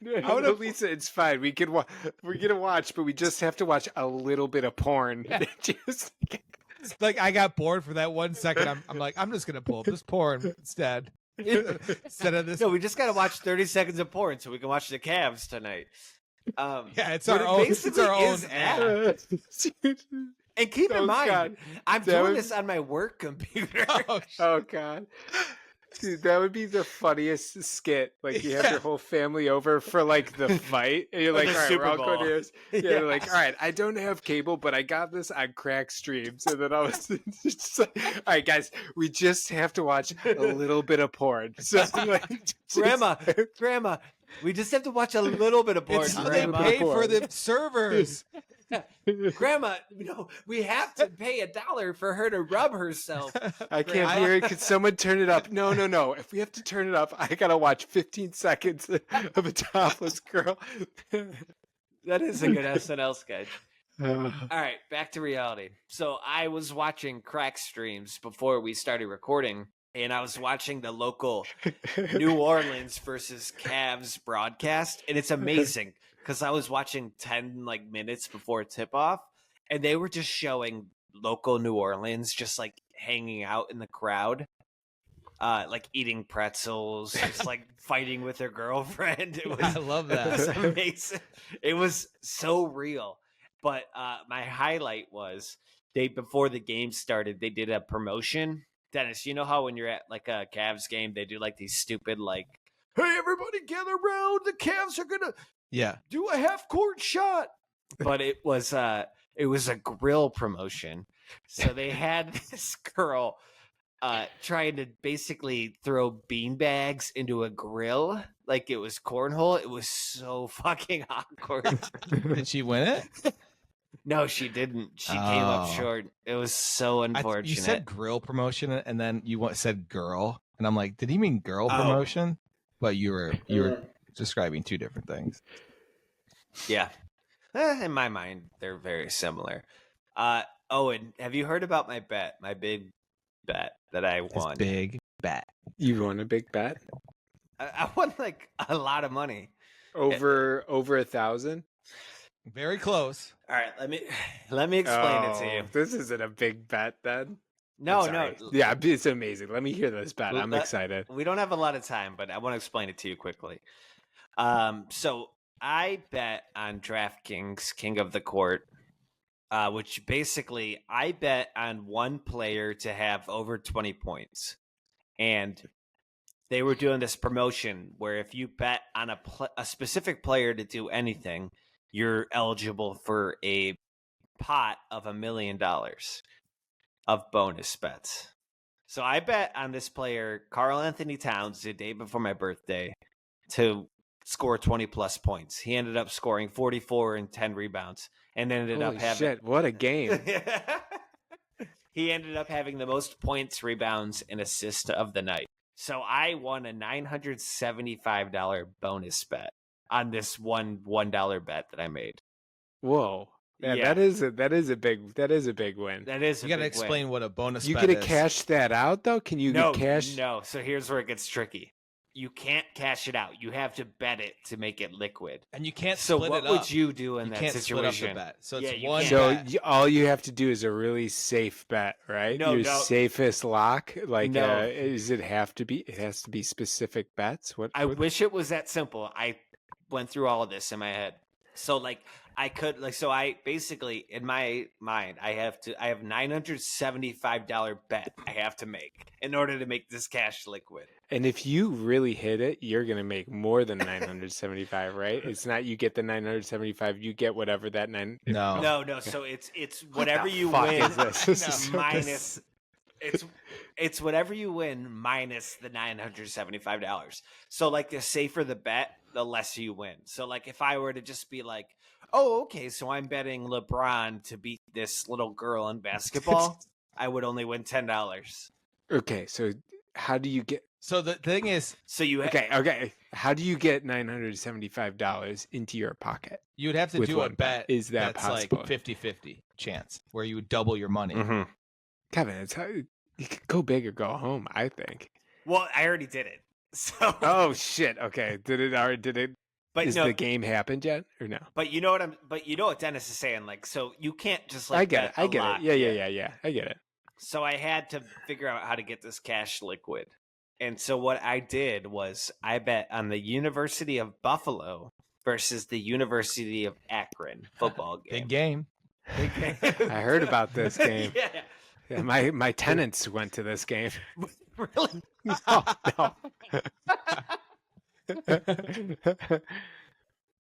No, Lisa, it's fine. We're gonna watch, but we just have to watch a little bit of porn. Yeah. Just Like I got bored for that 1 second. I'm like, I'm just gonna pull up this porn instead. Instead of this. No, we just got to watch 30 seconds of porn so we can watch the Cavs tonight. Yeah, it's but our it own. basically It's our own is ad. And keep in Oh, mind, God. I'm That doing would- this on my work computer. Oh God. Dude, that would be the funniest skit. Like you have Yeah. your whole family over for like the fight, and you're Or like, the "All right, Super we're all going Bowl." to this." Yeah, Yeah. they're like, "All right, I don't have cable, but I got this on crack streams." And then I was just like, "All right, guys, we just have to watch a little bit of porn." So like, Grandma, we just have to watch a little bit of porn. It's, they Grandma. pay for the servers. Grandma, we have to pay $1 for her to rub herself. I can't hear it. Could someone turn it up? No. If we have to turn it up, I gotta watch 15 seconds of a topless girl. That is a good SNL sketch. All right, back to reality. So I was watching crack streams before we started recording, and I was watching the local New Orleans versus Cavs broadcast, and it's amazing because I was watching 10 minutes before tip off, and they were just showing local New Orleans just hanging out in the crowd, eating pretzels, just fighting with their girlfriend. I love that. It was amazing. It was so real. But my highlight was before the game started, they did a promotion. Dennis, you know how when you're at a Cavs game, they do these stupid hey, everybody gather around, the Cavs are gonna do a half court shot. But it was a grill promotion. So they had this girl trying to basically throw beanbags into a grill like it was cornhole. It was so fucking awkward. Did she win it? No, she didn't. She came up Oh. short. It was so unfortunate. You said grill promotion, and then you said girl, and I'm like, did he mean girl Oh. promotion? But you were describing two different things. Yeah. In my mind, they're very similar. Owen, have you heard about my bet? My big bet that I won. It's big bet. You won a big bet I won a lot of money. over 1,000. Very close. All right, let me explain it to you. This isn't a big bet then. No, I'm no. sorry. Yeah, it's amazing. Let me hear this bet. I'm Let- excited. We don't have a lot of time, but I want to explain it to you quickly. So I bet on DraftKings King of the Court, which basically I bet on one player to have over 20 points. And they were doing this promotion where if you bet on a specific player to do anything, you're eligible for a pot of $1 million of bonus bets. So I bet on this player, Karl Anthony Towns, the day before my birthday, to score 20 plus points. He ended up scoring 44 and 10 rebounds, and ended up Holy having shit! What a game! he ended up having the most points, rebounds, and assists of the night. So I won a $975 bonus bet on this $1 bet that I made. Whoa! Yeah, Yeah. that is a big win. That is You got to explain what a bonus You bet get to is. cash that out though? Can you No, get cash? no. So here's where it gets tricky. You can't cash it out. You have to bet it to make it liquid. And you can't So split what it up. would you do in You that can't split up the situation? bet. So Yeah, it's you one can't. So bet. all you have to do is a really safe bet, right? No, Your no. safest lock. No. Does it have to be? It has to be specific bets. What? I what- wish it was that simple. I went through all of this in my head. So I could so I basically in my mind I have $975 bet I have to make in order to make this cash liquid. And if you really hit it, you're gonna make more than 975, right? It's not you get the 975, you get whatever that nine. No. No. So it's whatever the you fuck win is this? This is so minus. It's whatever you win minus the $975. So the safer the bet, the less you win. So if I were to just be oh, okay, so I'm betting LeBron to beat this little girl in basketball, I would only win $10. Okay, so how do you get? So the thing is, So you Okay. How do you get $975 into your pocket? you would have to With do a one bet. bet Is that that's possible? 50-50 chance where you would double your money. Mhm. Kevin, it's how you could go big or go home. I think. Well, I already did it. So. Oh shit. Okay. Did it? But Is the game happened yet or no? But you know what Dennis is saying. Like, so you can't just like. I get it. I get lot. it. Yeah. I get it. So I had to figure out how to get this cash liquid. And so what I did was I bet on the University of Buffalo versus the University of Akron football game. Big game. Big game. I heard about this game. Yeah. My tenants went to this game. Really? No.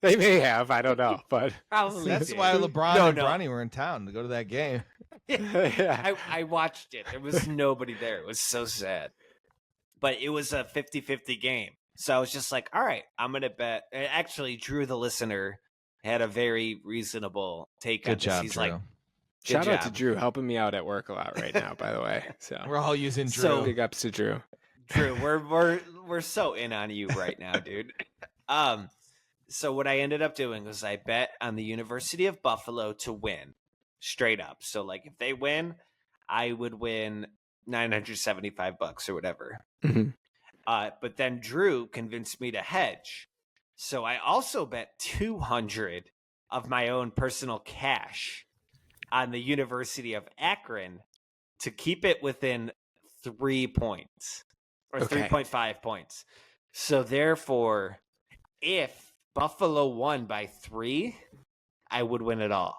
They may have. I don't know, but Probably That's did. why LeBron and No. Bronny were in town to go to that game. yeah. I watched it. There was nobody there. It was so sad. But it was a 50-50 game. So I was just like, all right, I'm going to bet. Actually, Drew, the listener, had a very reasonable take on Good this. job, He's Drew. like, Shout Good out to job. Drew helping me out at work a lot right now, by the way. So We're all using Drew. So- big ups to Drew. Drew, we're so in on you right now, dude. So what I ended up doing was I bet on the University of Buffalo to win, straight up. So like if they win, I would win $975 or whatever. Mhm. But then Drew convinced me to hedge. So I also bet 200 of my own personal cash on the University of Akron to keep it within 3 points or Okay. 3.5 points. So therefore, if Buffalo won by 3, I would win it all.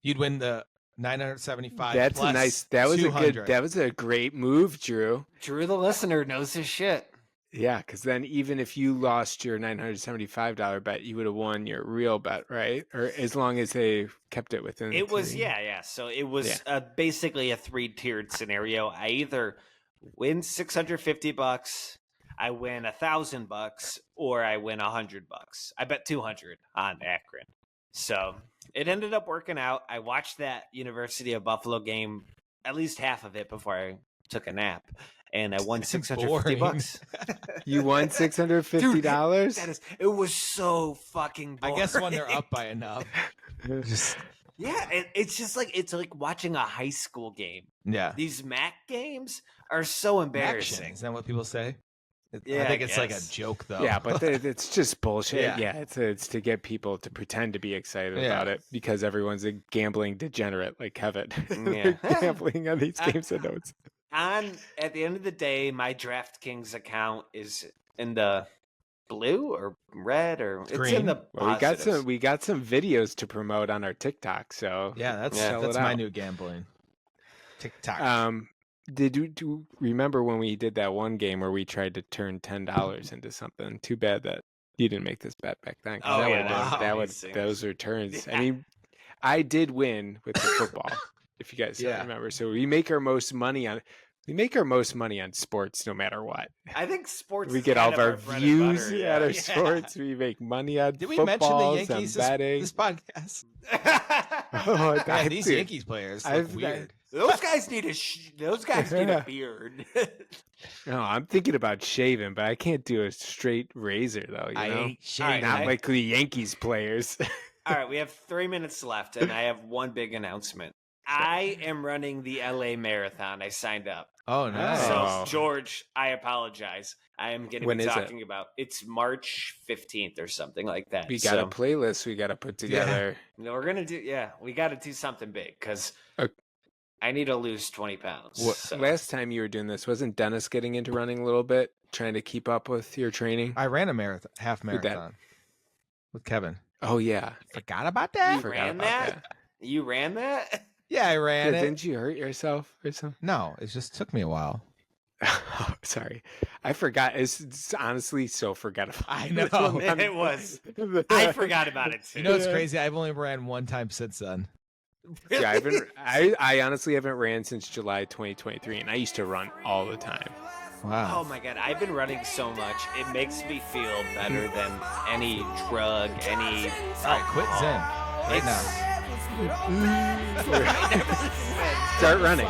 You'd win the 975. That's plus a nice. That was 200. that was a great move, Drew. Drew, the listener, knows his shit. Yeah, because then even if you lost your $975 bet, you would have won your real bet, right? Or as long as they kept it within. It was, three. yeah. So it was basically a 3-tiered scenario. I either win $650, I win $1,000, or I win $100. I bet 200 on Akron. So it ended up working out. I watched that University of Buffalo game, at least half of it, before I took a nap, and I won $650. You won $650. That is, it was so fucking boring. I guess when they're up by enough. Just Yeah, it's like watching a high school game. yeah. These MAC games are so embarrassing. Action. Is that what people say? Yeah, I think I it's like a guess. joke though. Yeah, but it's just bullshit. Yeah. Yeah, it's to get people to pretend to be excited Yeah. about it because everyone's a gambling degenerate like Kevin. Yeah. They're gambling on these games and notes. At the end of the day, my DraftKings account is in the blue or red or it's in Green. the Well, positives. we got some videos to promote on our TikTok. So yeah, that's Yeah. that's Sell it my out. new gambling. TikTok. Did you remember when we did that one game where we tried to turn $10 into something? Too bad that you didn't make this bet back then. 'Cause Oh, that yeah, would've that's been- that would amazing. those returns. Yeah. I mean, I did win with the football. If you guys Yeah. remember, so we make our most money on sports no matter what. I think sports. We is get all kind of our bread and views butter, at our yeah. sports. We make money on Did we mention the footballs, Yankees on betting. this podcast? Oh, Man, these dude. Yankees players look I've- weird. Those guys need a beard. No, I'm thinking about shaving, but I can't do a straight razor though. You know? ain't All right, shaving. Not I- like the Yankees players. All right, we have 3 minutes left, and I have one big announcement. I am running the LA Marathon. I signed up. Oh, nice. Oh. So, George, I apologize. I am going to When be is it? talking about it's March 15th or something like that. We got so, a playlist we got to put together. no, we're going to do, we got to do something big because Okay. I need to lose 20 pounds. so. Last time you were doing this, wasn't Dennis getting into running a little bit, trying to keep up with your training? I ran a half Who'd that- marathon with Kevin. Oh yeah, Forgot about You that? forgot ran about that? You ran that? Yeah, I ran Yeah, it. didn't you hurt yourself or something? No, it just took me a while. Oh, sorry, I forgot. It's honestly so forgettable. I know. It was. I forgot about it too. You know what's crazy? I've only ran one time since then. Yeah, I honestly haven't ran since July 2023, and I used to run all the time. Oh Wow. my god, I've been running so much. It makes me feel better than any drug, any. All right, quit Zen right now. Start running.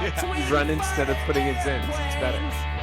Run instead of putting it in. It's better.